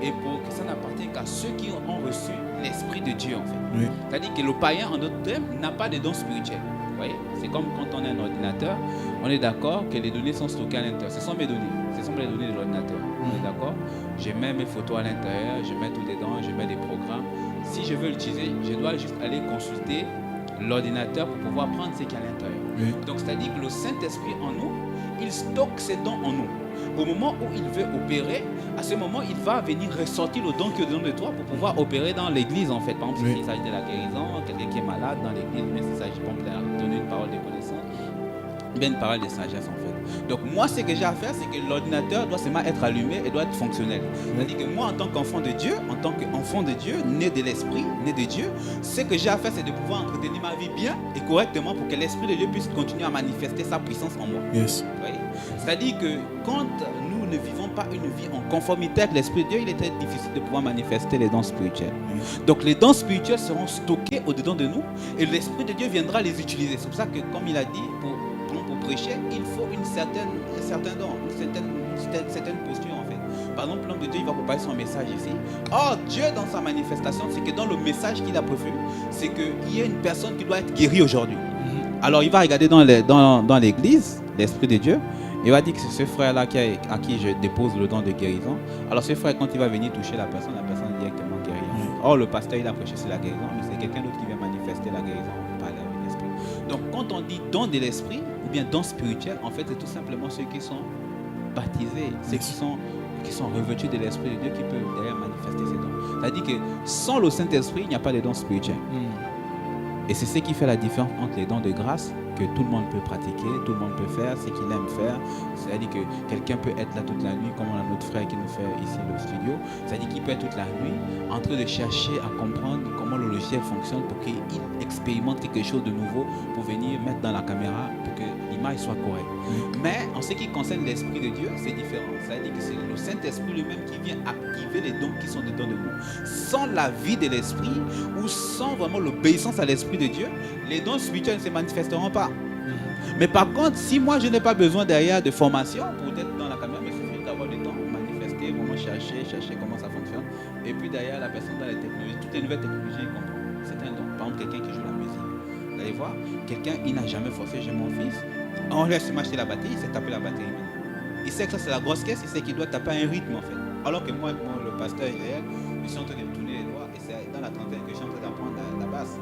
Et pour que ça n'appartient qu'à ceux qui ont reçu l'Esprit de Dieu en fait. Oui. C'est-à-dire que le païen en d'autres termes n'a pas de dons spirituels. Vous voyez? C'est comme quand on a un ordinateur, on est d'accord que les données sont stockées à l'intérieur. Ce sont mes données, ce sont les données de l'ordinateur. On est d'accord? Je mets mes photos à l'intérieur, je mets tout dedans, je mets des programmes. Si je veux l'utiliser, je dois juste aller consulter l'ordinateur pour pouvoir prendre ce qu'il y a à l'intérieur. Oui. Donc c'est-à-dire que le Saint-Esprit en nous, il stocke ses dons en nous. Au moment où il veut opérer, à ce moment, il va venir ressortir le don qu'il donne de toi pour pouvoir opérer dans l'église en fait. Par exemple, s'il s'agit de la guérison, quelqu'un qui est malade dans l'église, mais s'il s'agit de donner une parole de connaissance, bien une parole de sagesse en fait. Donc moi, ce que j'ai à faire, c'est que l'ordinateur doit seulement être allumé et doit être fonctionnel. C'est-à-dire que moi, en tant qu'enfant de Dieu, né de l'esprit, né de Dieu, ce que j'ai à faire, c'est de pouvoir entretenir ma vie bien et correctement pour que l'esprit de Dieu puisse continuer à manifester sa puissance en moi. Yes. C'est-à-dire que quand nous ne vivons pas une vie en conformité avec l'Esprit de Dieu, il est très difficile de pouvoir manifester les dons spirituels. Donc les dons spirituels seront stockés au-dedans de nous et l'Esprit de Dieu viendra les utiliser. C'est pour ça que, comme il a dit, pour prêcher, il faut un certain don, une certaine posture en fait. Par exemple, l'homme de Dieu, il va préparer son message ici. Or, Dieu, dans sa manifestation, c'est que dans le message qu'il a prévu, c'est qu'il y a une personne qui doit être guérie aujourd'hui. Alors, il va regarder dans l'église, l'Esprit de Dieu. Il va dire que c'est ce frère-là à qui je dépose le don de guérison. Alors ce frère, quand il va venir toucher la personne est directement guérie. Or le pasteur, il a prêché sur la guérison, mais c'est quelqu'un d'autre qui vient manifester la guérison par l'esprit. Donc quand on dit don de l'esprit, ou bien don spirituel, en fait c'est tout simplement ceux qui sont baptisés, ceux qui sont revêtus de l'Esprit de Dieu qui peuvent derrière manifester ces dons. C'est-à-dire que sans le Saint-Esprit, il n'y a pas de dons spirituels. Et c'est ce qui fait la différence entre les dons de grâce que tout le monde peut pratiquer, tout le monde peut faire ce qu'il aime faire. C'est-à-dire que quelqu'un peut être là toute la nuit, comme on a notre frère qui nous fait ici le studio. C'est-à-dire qu'il peut être toute la nuit en train de chercher à comprendre comment le logiciel fonctionne pour qu'il expérimente quelque chose de nouveau pour venir mettre dans la caméra pour que l'image soit correcte. Mais en ce qui concerne l'Esprit de Dieu, c'est différent. C'est-à-dire que c'est le Saint-Esprit lui-même qui vient activer les dons qui sont dedans de nous. Sans la vie de l'Esprit ou sans vraiment l'obéissance à l'Esprit de Dieu, les dons spirituels ne se manifesteront pas. Mais par contre, si moi je n'ai pas besoin derrière de formation pour être dans la caméra, mais il suffit d'avoir le temps de manifester, vraiment chercher comment ça fonctionne. Et puis derrière, la personne dans les technologies, toutes les nouvelles technologies, il comprend. C'est un don. Par exemple, quelqu'un qui joue la musique. Vous allez voir, quelqu'un, il n'a jamais forcé, j'ai mon fils. On lui a acheté la batterie, il s'est tapé la batterie. Il sait que ça c'est la grosse caisse, il sait qu'il doit taper un rythme en fait. Alors que moi le pasteur Israël, je suis en train de me tourner les doigts et c'est dans la trentaine que je suis en train d'apprendre la basse.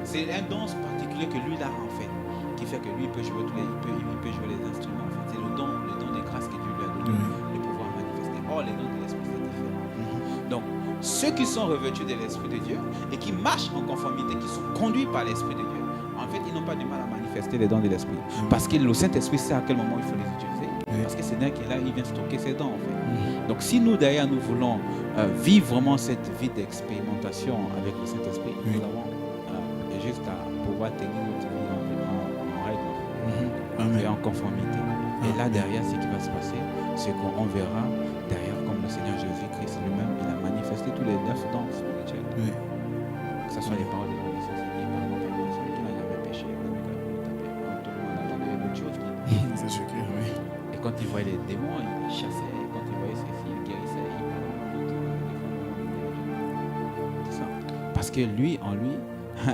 C'est un don particulier que lui a en fait, qui fait que lui il peut jouer il peut jouer les instruments en fait. C'est le don de grâce que Dieu lui a donné de pouvoir manifester. Or les dons de l'esprit c'est différent. Donc ceux qui sont revêtus de l'Esprit de Dieu et qui marchent en conformité, qui sont conduits par l'Esprit de Dieu, en fait ils n'ont pas du mal à manifester les dons de l'Esprit. Parce que le Saint-Esprit sait à quel moment il faut les utiliser. Parce que c'est là qu'il vient stocker ses dons en fait. Donc si nous derrière nous voulons vivre vraiment cette vie d'expérimentation avec le Saint-Esprit, nous avons juste à pouvoir tenir notre vie en règle et en conformité. Et là derrière ce qui va se passer, c'est qu'on verra derrière comme le Seigneur Jésus-Christ lui-même, il a manifesté tous les 9 dons spirituels. Que ce ce soit les paroles de l'homme, ça c'est dit par contre une personne qui n'a jamais péché, tout le monde attendait d'autres choses. C'est sûr que oui. Et quand il voyait les démons, il chassait. Et quand il voyait ses filles, il guérissait. Il parlait. C'est ça. Parce que lui, en lui,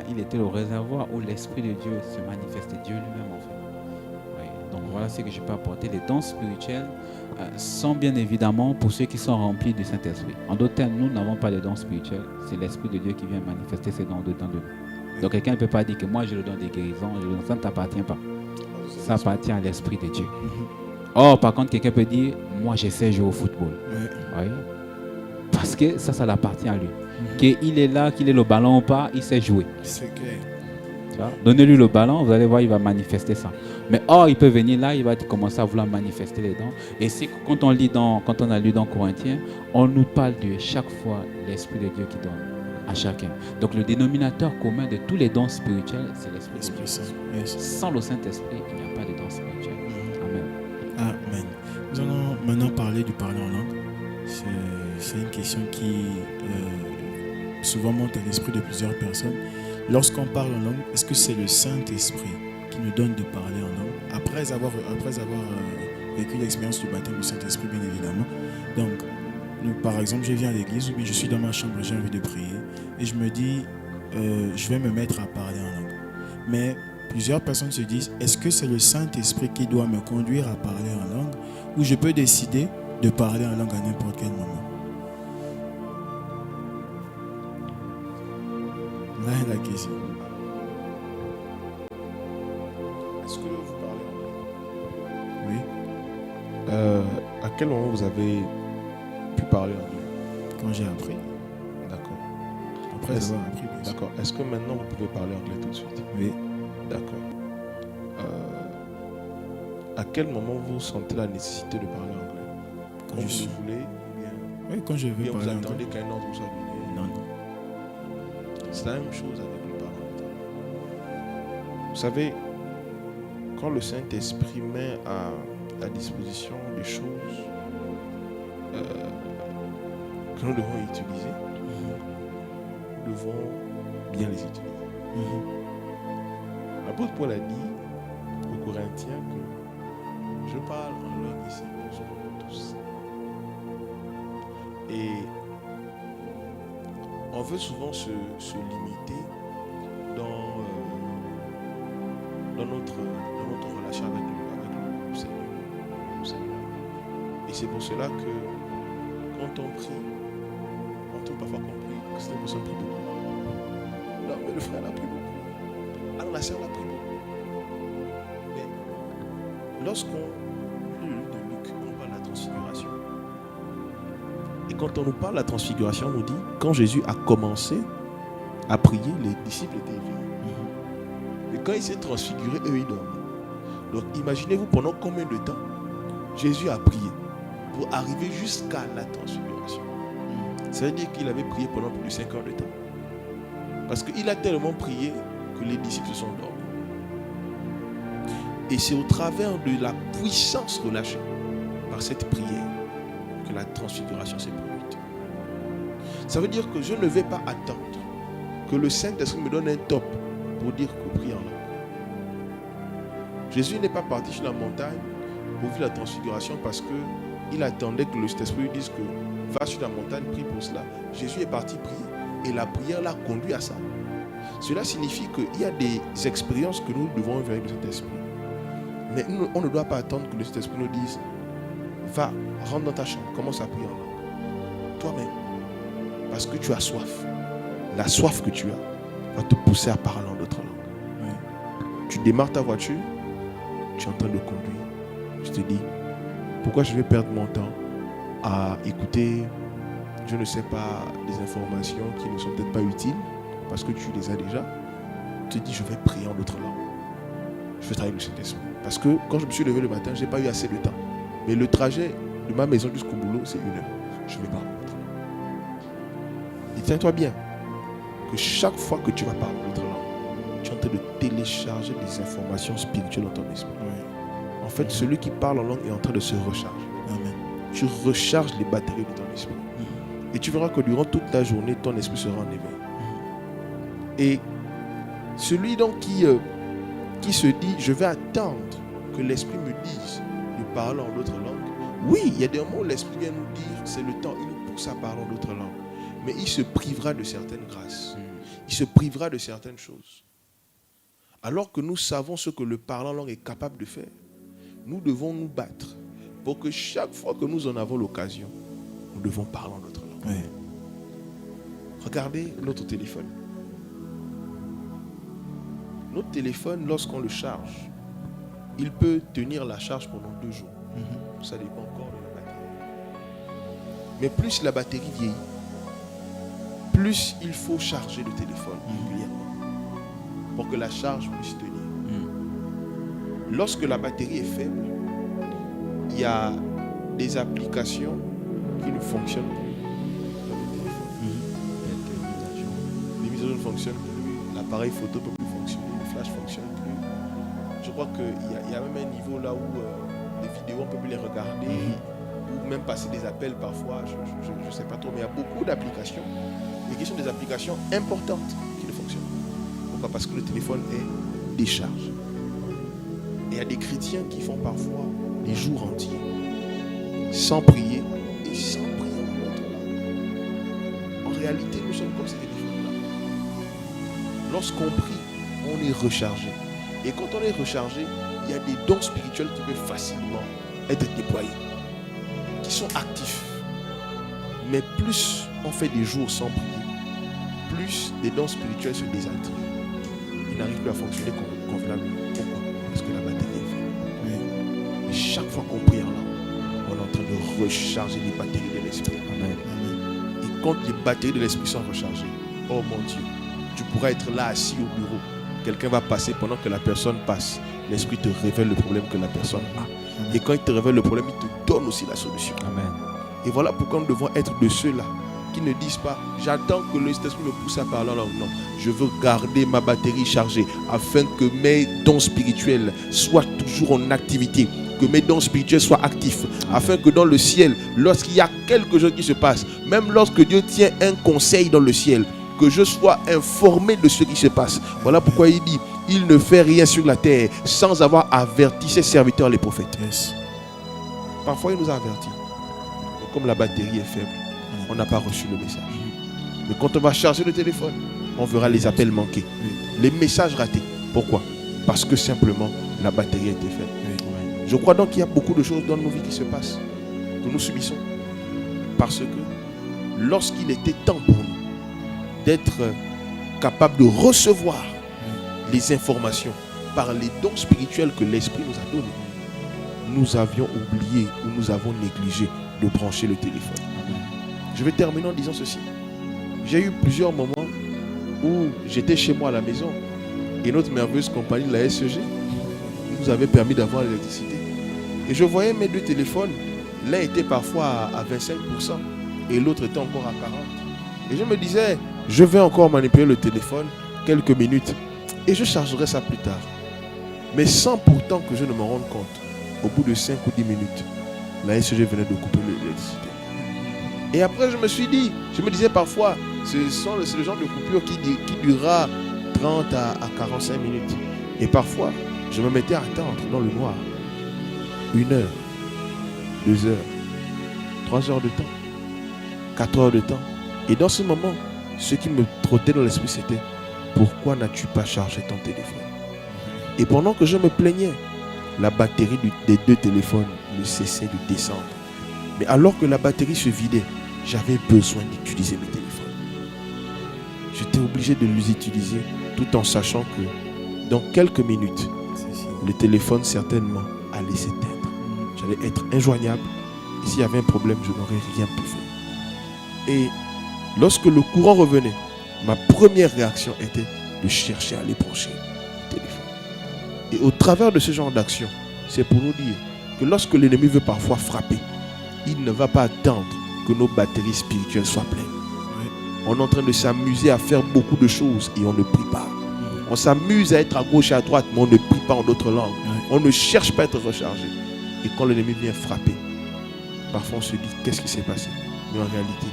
il était le réservoir où l'Esprit de Dieu se manifestait, Dieu lui-même en fait. Oui. Donc voilà ce que je peux apporter. Les dons spirituels sont bien évidemment pour ceux qui sont remplis du Saint-Esprit. En d'autres termes, nous n'avons pas de dons spirituels. C'est l'Esprit de Dieu qui vient manifester ses dons dedans de nous. Donc quelqu'un ne peut pas dire que moi j'ai le don des guérisons, ça ne t'appartient pas. Ça appartient à l'Esprit de Dieu. Or, par contre, quelqu'un peut dire, moi je sais jouer au football. Oui. Parce que ça l'appartient à lui. Qu'il est là, qu'il ait le ballon ou pas, il sait jouer. C'est clair. Donnez-lui le ballon, vous allez voir, il va manifester ça. Mais il peut venir là, il va commencer à vouloir manifester les dons. Et c'est quand on a lu dans Corinthiens, on nous parle de chaque fois l'Esprit de Dieu qui donne à chacun. Donc le dénominateur commun de tous les dons spirituels, c'est l'Esprit de Dieu. Yes. Sans le Saint-Esprit, il n'y a pas de dons spirituels. Amen. Amen. Nous allons maintenant parler du parler en langue. C'est une question qui souvent monte à l'esprit de plusieurs personnes. Lorsqu'on parle en langue, est-ce que c'est le Saint-Esprit qui nous donne de parler en langue après avoir vécu l'expérience du baptême du Saint-Esprit, bien évidemment. Donc, par exemple, je viens à l'église ou bien je suis dans ma chambre, j'ai envie de prier et je me dis, je vais me mettre à parler en langue. Mais plusieurs personnes se disent, est-ce que c'est le Saint-Esprit qui doit me conduire à parler en langue ou je peux décider de parler en langue à n'importe quel moment? Là est la question. Est-ce que vous parlez anglais? Oui. À quel moment vous avez pu parler anglais? Quand j'ai appris. D'accord. Après avoir appris, bien sûr. D'accord. Est-ce que maintenant vous pouvez parler anglais tout de suite? Oui. D'accord. À quel moment vous sentez la nécessité de parler anglais? Quand Quand vous je suis- le voulez, ou bien, Oui, quand je ou veux bien vous parler attendez anglais. qu'un ordre vous soit donné? Non. C'est la même chose avec le parler. Vous savez, quand le Saint-Esprit met à la disposition des choses que nous devons utiliser, nous devons bien les utiliser. L'apôtre Paul a dit aux Corinthiens que je parle en langue ici pour tous. Et on veut souvent se limiter dans notre relation avec le Seigneur. Et c'est pour cela que quand on prie, on trouve parfois qu'on prie, que cette personne prie beaucoup. Non, mais le frère l'a pris beaucoup. Alors la sœur l'a pris beaucoup. Mais lorsqu'on lit le livre de Luc, on parle de la transfiguration. Et quand on nous parle de la transfiguration, on nous dit, quand Jésus a commencé à prier, les disciples étaient éveillés. Mais quand il s'est transfiguré, eux, ils dormaient. Donc imaginez-vous pendant combien de temps Jésus a prié pour arriver jusqu'à la transfiguration. Ça veut dire qu'il avait prié pendant plus de 5 heures de temps. Parce qu'il a tellement prié que les disciples se sont dormis. Et c'est au travers de la puissance relâchée par cette prière que la transfiguration s'est produite. Ça veut dire que je ne vais pas attendre que le Saint-Esprit me donne un top pour dire que prie en langue. Jésus n'est pas parti sur la montagne pour vivre la transfiguration parce qu'il attendait que le Saint-Esprit lui dise que va sur la montagne, prie pour cela. Jésus est parti prier et la prière l'a conduit à ça. Cela signifie qu'il y a des expériences que nous devons vivre avec le Saint-Esprit. Mais on ne doit pas attendre que le Saint-Esprit nous dise va, rentre dans ta chambre, commence à prier en langue. Toi-même. Parce que tu as soif. La soif que tu as va te pousser à parler en d'autres langues. Oui. Tu démarres ta voiture, tu es en train de conduire. Je te dis, pourquoi je vais perdre mon temps à écouter, je ne sais pas, des informations qui ne sont peut-être pas utiles, parce que tu les as déjà. Tu te dis, je vais prier en d'autres langues. Je vais travailler le Saint-Esprit. Parce que quand je me suis levé le matin, je n'ai pas eu assez de temps. Mais le trajet de ma maison jusqu'au boulot, c'est 1 heure. Je vais parler en d'autres langues. Et tiens-toi bien, que chaque fois que tu vas parler en d'autres langues, tu es en train de télécharger des informations spirituelles dans ton esprit. Oui. En fait, celui qui parle en langue est en train de se recharger. Amen. Tu recharges les batteries de ton esprit. Et tu verras que durant toute la journée, ton esprit sera en éveil. Et celui donc qui se dit, je vais attendre que l'Esprit me dise de parler en d'autres langues. Oui, il y a des moments où l'Esprit vient nous dire, c'est le temps, il nous pousse à parler en d'autres langues. Mais il se privera de certaines grâces. Il se privera de certaines choses. Alors que nous savons ce que le parlant en langue est capable de faire, nous devons nous battre pour que chaque fois que nous en avons l'occasion, nous devons parler en notre langue. Oui. Regardez notre téléphone. Notre téléphone, lorsqu'on le charge, il peut tenir la charge pendant 2 jours. Ça dépend encore de la batterie. Mais plus la batterie vieillit, plus il faut charger le téléphone régulièrement pour que la charge puisse tenir. Lorsque la batterie est faible, il y a des applications qui ne fonctionnent plus dans le téléphone. Les mises à jour ne fonctionnent plus, l'appareil photo ne peut plus fonctionner, le flash ne fonctionne plus. Je crois qu'il y a même un niveau là où les vidéos, on ne peut plus les regarder, ou même passer des appels parfois, je ne sais pas trop, mais il y a beaucoup d'applications, et qui sont des applications importantes qui ne fonctionnent pas. Pourquoi? Parce que le téléphone est déchargé. Et il y a des chrétiens qui font parfois des jours entiers sans prier et sans prier en notre langue. En réalité, nous sommes comme ces téléphones-là. Lorsqu'on prie, on est rechargé. Et quand on est rechargé, il y a des dons spirituels qui peuvent facilement être déployés, qui sont actifs. Mais plus on fait des jours sans prier, plus des dons spirituels se désactivent. Ils n'arrivent plus à fonctionner convenablement. Pourquoi? Parce que la batterie est faible. Et chaque fois qu'on prie en langue, on est en train de recharger les batteries de l'esprit. Amen. Et quand les batteries de l'esprit sont rechargées, oh mon Dieu, tu pourras être là assis au bureau. Quelqu'un va passer pendant que la personne passe. L'esprit te révèle le problème que la personne a. Et quand il te révèle le problème, il te donne aussi la solution. Amen. Et voilà pourquoi nous devons être de ceux-là qui ne disent pas j'attends que le Saint-Esprit me pousse à parler en langue. Non, je veux garder ma batterie chargée afin que mes dons spirituels soient toujours en activité, que mes dons spirituels soient actifs, afin que dans le ciel, lorsqu'il y a quelque chose qui se passe, même lorsque Dieu tient un conseil dans le ciel, que je sois informé de ce qui se passe. Voilà pourquoi il dit il ne fait rien sur la terre sans avoir averti ses serviteurs les prophètes. Yes. Parfois il nous a avertis. Mais comme la batterie est faible, on n'a pas reçu le message. Mais quand on va charger le téléphone, on verra les appels manqués, les messages ratés. Pourquoi? Parce que simplement la batterie a été faible. Je crois donc qu'il y a beaucoup de choses dans nos vies qui se passent, que nous subissons. Parce que lorsqu'il était temps pour nous d'être capable de recevoir les informations par les dons spirituels que l'Esprit nous a donnés, nous avions oublié ou nous avons négligé de brancher le téléphone. Je vais terminer en disant ceci. J'ai eu plusieurs moments où j'étais chez moi à la maison et notre merveilleuse compagnie, la SEG, nous avait permis d'avoir l'électricité. Et je voyais mes 2 téléphones, l'un était parfois à 25% et l'autre était encore à 40%. Et je me disais, je vais encore manipuler le téléphone quelques minutes et je chargerai ça plus tard. Mais sans pourtant que je ne me rende compte, au bout de 5 ou 10 minutes, la SEG venait de couper l'électricité. Et après, je me disais parfois, c'est le genre de coupure qui durera 30 à 45 minutes. Et parfois, je me mettais à attendre dans le noir. 1 heure, 2 heures, 3 heures de temps, 4 heures de temps. Et dans ce moment, ce qui me trottait dans l'esprit, c'était pourquoi n'as-tu pas chargé ton téléphone? Et pendant que je me plaignais, la batterie des 2 téléphones ne cessait de descendre. Mais alors que la batterie se vidait, j'avais besoin d'utiliser mes téléphones. J'étais obligé de les utiliser tout en sachant que dans quelques minutes, le téléphone certainement allait s'éteindre. J'allais être injoignable. Et s'il y avait un problème, je n'aurais rien pu faire. Et lorsque le courant revenait, ma première réaction était de chercher à aller brancher le téléphone. Et au travers de ce genre d'action, c'est pour nous dire que lorsque l'ennemi veut parfois frapper, il ne va pas attendre que nos batteries spirituelles soient pleines. On est en train de s'amuser à faire beaucoup de choses et on ne prie pas. On s'amuse à être à gauche et à droite, mais on ne prie pas en d'autres langues. On ne cherche pas à être rechargé. Et quand l'ennemi vient frapper, parfois on se dit qu'est-ce qui s'est passé? Mais en réalité,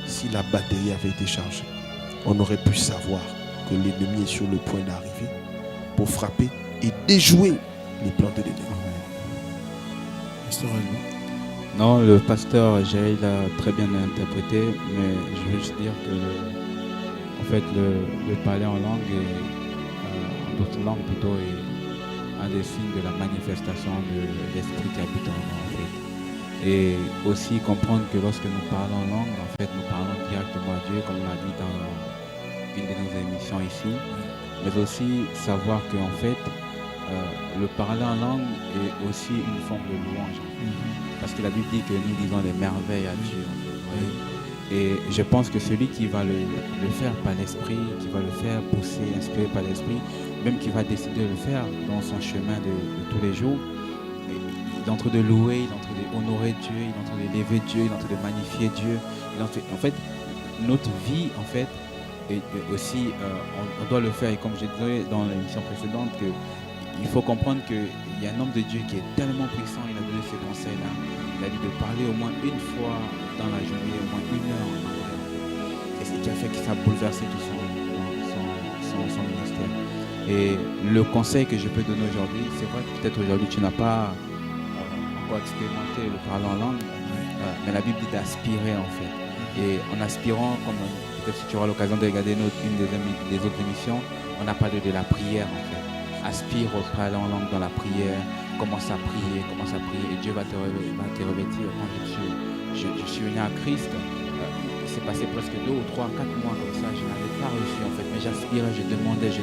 si la batterie avait été chargée, on aurait pu savoir que l'ennemi est sur le point d'arriver pour frapper et déjouer les plans de l'ennemi. Pasteur Alban. Non, le pasteur Jaël l'a très bien interprété, mais je veux juste dire que le parler en langue en d'autres langues plutôt est un des signes de la manifestation de l'esprit qui habite en nous en fait. Et aussi comprendre que lorsque nous parlons en langue, en fait, nous parlons directement à Dieu, comme on l'a dit dans une de nos émissions ici, mais aussi savoir que en fait, le parler en langue est aussi une forme de louange. Parce que la Bible dit que nous disons des merveilles à Dieu. En fait, ouais. Et je pense que celui qui va le faire par l'esprit, qui va le faire pousser, inspiré par l'esprit, même qui va décider de le faire dans son chemin de tous les jours, il est en train de louer, il est en train d'honorer Dieu, il est en train d'élever Dieu, il est en train de magnifier Dieu. En fait, notre vie, en fait, et aussi, on doit le faire. Et comme je disais dans l'émission précédente, il faut comprendre qu'il y a un homme de Dieu qui est tellement puissant, il a donné ce conseil-là. Il a dit de parler au moins une fois dans la journée, au moins 1 heure en anglais. Et c'est ce qui a fait que ça a bouleversé tout son ministère. Et le conseil que je peux donner aujourd'hui, c'est vrai que peut-être aujourd'hui tu n'as pas encore expérimenté le parler en langue, mais la Bible dit d'aspirer en fait. Et en aspirant, comme peut-être si tu auras l'occasion de regarder une des autres émissions, on a parlé de la prière en fait. Aspire au parler en langue dans la prière, commence à prier, et Dieu va te revêtir. Quand je suis venu à Christ, il s'est passé presque 2 ou 3, 4 mois comme ça, je n'avais pas reçu en fait, mais j'aspirais, je demandais.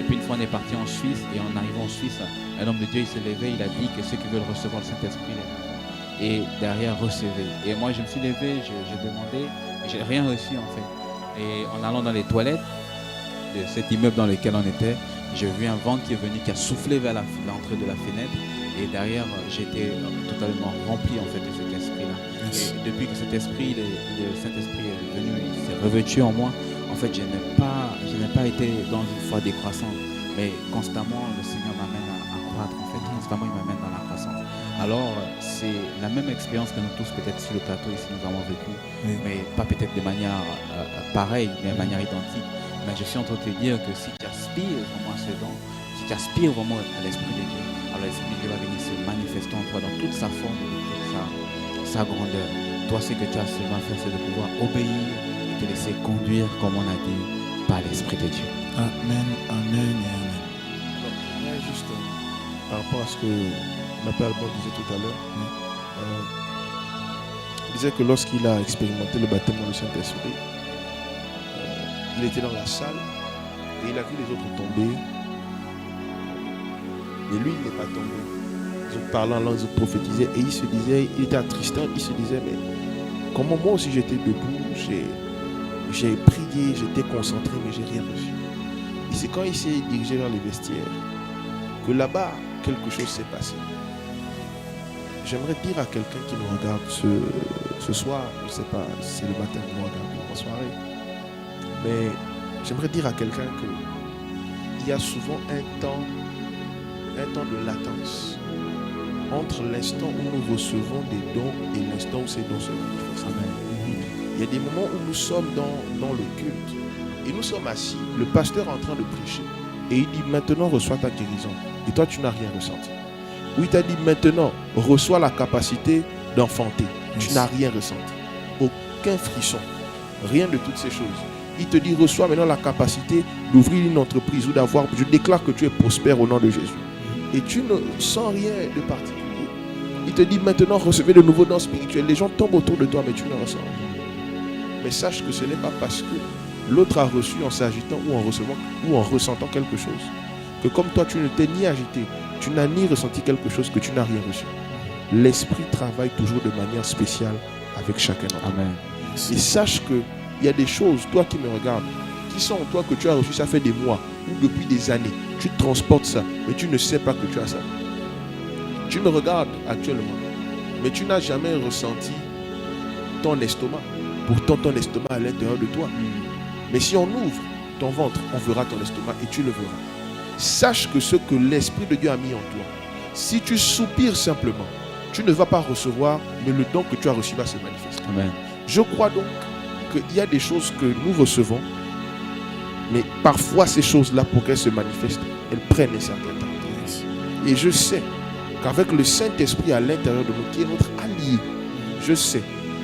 Et puis une fois on est parti en Suisse, et en arrivant en Suisse, un homme de Dieu il s'est levé, il a dit que ceux qui veulent recevoir le Saint-Esprit, et derrière recevez. Et moi je me suis levé, je demandais, et j'ai rien reçu en fait. Et en allant dans les toilettes de cet immeuble dans lequel on était, j'ai vu un vent qui est venu, qui a soufflé vers l'entrée de la fenêtre, et derrière j'étais totalement rempli en fait de cet esprit-là. Yes. Et depuis que cet esprit, le Saint-Esprit est venu, il s'est revêtu en moi, en fait je n'ai pas été dans une foi décroissante, mais constamment le Seigneur m'amène à croître en fait, constamment il m'amène dans la croissance. Alors c'est la même expérience que nous tous peut-être sur le plateau ici nous avons vécu, mais pas peut-être de manière pareille, mais de manière identique. Mais je suis en train de te dire que si tu aspires vraiment à ce don, si tu aspires vraiment à l'Esprit de Dieu, alors l'Esprit de Dieu va venir se manifester en toi dans toute sa forme, dans toute sa grandeur. Toi, ce que tu as seulement à faire, c'est de pouvoir obéir et te laisser conduire, comme on a dit, par l'Esprit de Dieu. Amen, amen et amen. Alors, juste par rapport à ce que Père Alban disait tout à l'heure, il disait que lorsqu'il a expérimenté le baptême dans le Saint-Esprit, il était dans la salle et il a vu les autres tomber. Mais lui, il n'est pas tombé. Les autres parlaient en langue, les autres prophétisaient. Et il se disait, il était attristé, il se disait, mais comment moi aussi j'étais debout, j'ai prié, j'étais concentré, mais j'ai rien reçu. Et c'est quand il s'est dirigé vers les vestiaires que là-bas, quelque chose s'est passé. J'aimerais dire à quelqu'un qui nous regarde ce soir, je ne sais pas si c'est le matin qu'on regarde ou en soirée, mais j'aimerais dire à quelqu'un qu'il y a souvent un temps de latence entre l'instant où nous recevons des dons et l'instant où ces dons se manifestent. Il y a des moments où nous sommes dans le culte et nous sommes assis, le pasteur est en train de prêcher et il dit maintenant reçois ta guérison et toi tu n'as rien ressenti. Ou il t'a dit maintenant reçois la capacité d'enfanter, tu n'as rien ressenti, aucun frisson, rien de toutes ces choses. Il te dit reçois maintenant la capacité d'ouvrir une entreprise ou d'avoir, je déclare que tu es prospère au nom de Jésus. Et tu ne sens rien de particulier. Il te dit maintenant recevez de nouveaux dons spirituels. Les gens tombent autour de toi mais tu ne ressens rien. Mais sache que ce n'est pas parce que l'autre a reçu en s'agitant ou en recevant ou en ressentant quelque chose que comme toi tu ne t'es ni agité, tu n'as ni ressenti quelque chose que tu n'as rien reçu. L'Esprit travaille toujours de manière spéciale avec chacun d'entre nous. Amen. Et sache que il y a des choses, toi qui me regardes, qui sont en toi que tu as reçu, ça fait des mois ou depuis des années. Tu transportes ça, mais tu ne sais pas que tu as ça. Tu me regardes actuellement, mais tu n'as jamais ressenti ton estomac. Pourtant, ton estomac est à l'intérieur de toi. Mais si on ouvre ton ventre, on verra ton estomac et tu le verras. Sache que ce que l'Esprit de Dieu a mis en toi, si tu soupires simplement, tu ne vas pas recevoir, mais le don que tu as reçu va se manifester. Amen. Je crois donc qu'il y a des choses que nous recevons Mais parfois, ces choses-là, pour qu'elles se manifestent, elles prennent un certain temps. Et je sais qu'avec le Saint-Esprit à l'intérieur de nous, qui est notre allié, je sais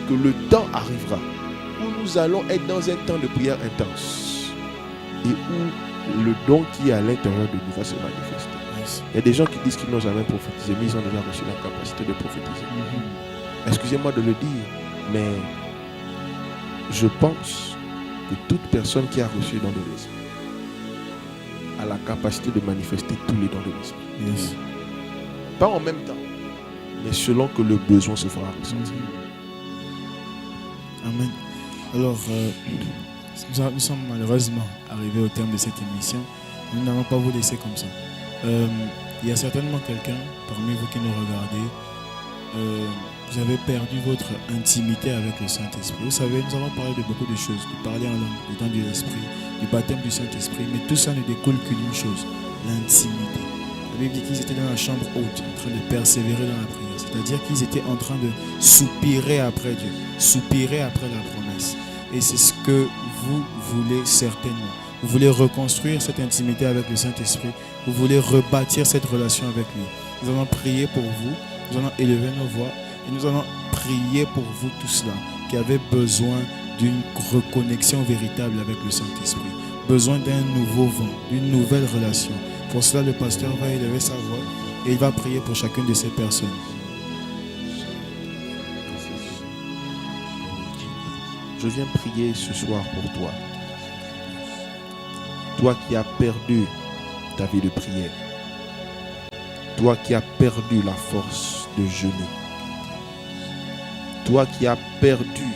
que le temps arrivera où nous allons être dans un temps de prière intense et où le don qui est à l'intérieur de nous va se manifester. Il y a des gens qui disent qu'ils n'ont jamais prophétisé, mais ils ont déjà reçu la capacité de prophétiser. Excusez-moi de le dire, mais je pense que toute personne qui a reçu le don de l'esprit a la capacité de manifester tous les dons de l'esprit. Pas en même temps, mais selon que le besoin se fera ressentir. Amen. Alors, nous sommes malheureusement arrivés au terme de cette émission. Nous n'allons pas vous laisser comme ça. Il y a certainement quelqu'un parmi vous qui nous regardez. Vous avez perdu votre intimité avec le Saint-Esprit. Vous savez, nous avons parlé de beaucoup de choses. Du parler en langue, du don de l'Esprit, du baptême du Saint-Esprit. Mais tout ça ne découle qu'une chose, l'intimité. La Bible dit qu'ils étaient dans la chambre haute, en train de persévérer dans la prière. C'est-à-dire qu'ils étaient en train de soupirer après Dieu, soupirer après la promesse. Et c'est ce que vous voulez certainement. Vous voulez reconstruire cette intimité avec le Saint-Esprit. Vous voulez rebâtir cette relation avec lui. Nous allons prier pour vous. Nous allons élever nos voix. Et nous allons prier pour vous tous là qui avez besoin d'une reconnexion véritable avec le Saint-Esprit. Besoin d'un nouveau vent, d'une nouvelle relation. Pour cela, le pasteur va élever sa voix et il va prier pour chacune de ces personnes. Je viens prier ce soir pour toi. Toi qui as perdu ta vie de prière. Toi qui as perdu la force de jeûner. Toi qui as perdu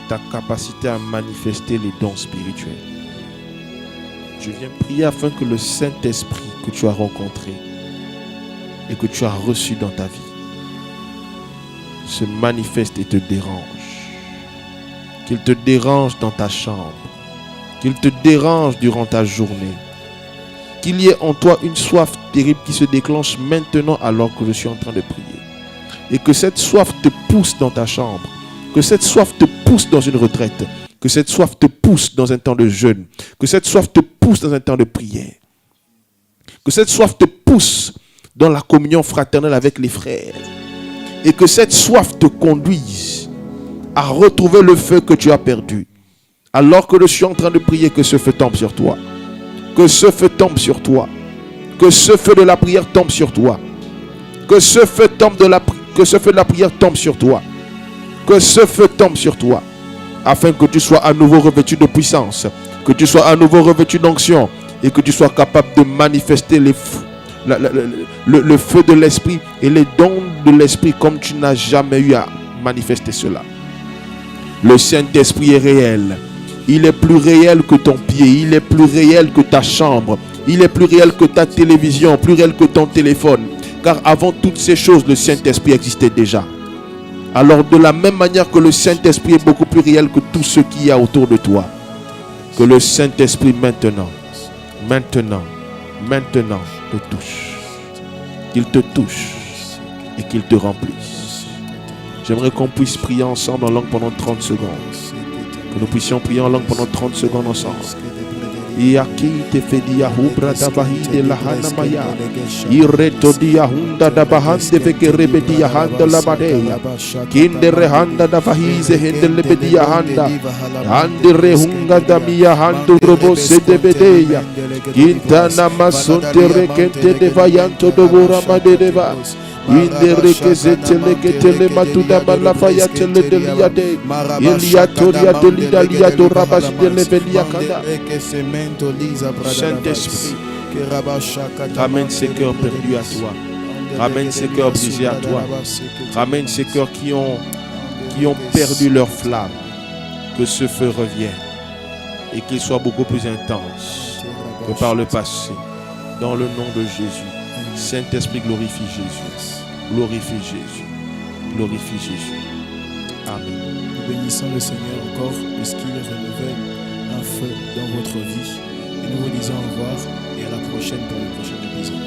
ta capacité à manifester les dons spirituels. Je viens prier afin que le Saint-Esprit que tu as rencontré et que tu as reçu dans ta vie se manifeste et te dérange. Qu'il te dérange dans ta chambre. Qu'il te dérange durant ta journée. Qu'il y ait en toi une soif terrible qui se déclenche maintenant alors que je suis en train de prier. Et que cette soif te pousse dans ta chambre. Que cette soif te pousse dans une retraite. Que cette soif te pousse dans un temps de jeûne. Que cette soif te pousse dans un temps de prière. Que cette soif te pousse dans la communion fraternelle avec les frères. Et que cette soif te conduise à retrouver le feu que tu as perdu. Alors que je suis en train de prier, que ce feu tombe sur toi. Que ce feu tombe sur toi. Que ce feu de la prière tombe sur toi. Que ce feu tombe de la prière tombe sur toi. Que ce feu tombe sur toi. Afin que tu sois à nouveau revêtu de puissance. Que tu sois à nouveau revêtu d'onction. Et que tu sois capable de manifester le feu de l'esprit et les dons de l'esprit comme tu n'as jamais eu à manifester cela. Le Saint-Esprit est réel. Il est plus réel que ton pied. Il est plus réel que ta chambre. Il est plus réel que ta télévision. Plus réel que ton téléphone. Car avant toutes ces choses, le Saint-Esprit existait déjà. Alors de la même manière que le Saint-Esprit est beaucoup plus réel que tout ce qu'il y a autour de toi. Que le Saint-Esprit maintenant te touche. Qu'il te touche et qu'il te remplisse. J'aimerais qu'on puisse prier ensemble en langue pendant 30 secondes. Que nous puissions prier en langue pendant 30 secondes ensemble. Iaki te fedia hubra da bahide la hana maya. Ireto dia hunda da bahande veke rebedia handa la badeya. Kinde rehanda da vahize hende lebedia handa. Hande rehunga da miya hando robo sede bedeya. Kinta namasonte rekente de vayanto do bora madedeva. Indere que se tele matuda malafaya tele de liade Eliatoria de lidalia do rabash de levelia kada. Saint-Esprit, ramène ces cœurs perdus à toi. Ramène ces cœurs brisés à toi. Ramène ces cœurs qui ont perdu leur flamme. Que ce feu revienne et qu'il soit beaucoup plus intense que par le passé. Dans le nom de Jésus. Saint-Esprit, glorifie Jésus. Glorifie Jésus. Glorifie Jésus. Amen. Nous bénissons le Seigneur encore puisqu'il renouvelle un feu dans votre vie. Et nous vous disons au revoir et à la prochaine pour le prochain épisode.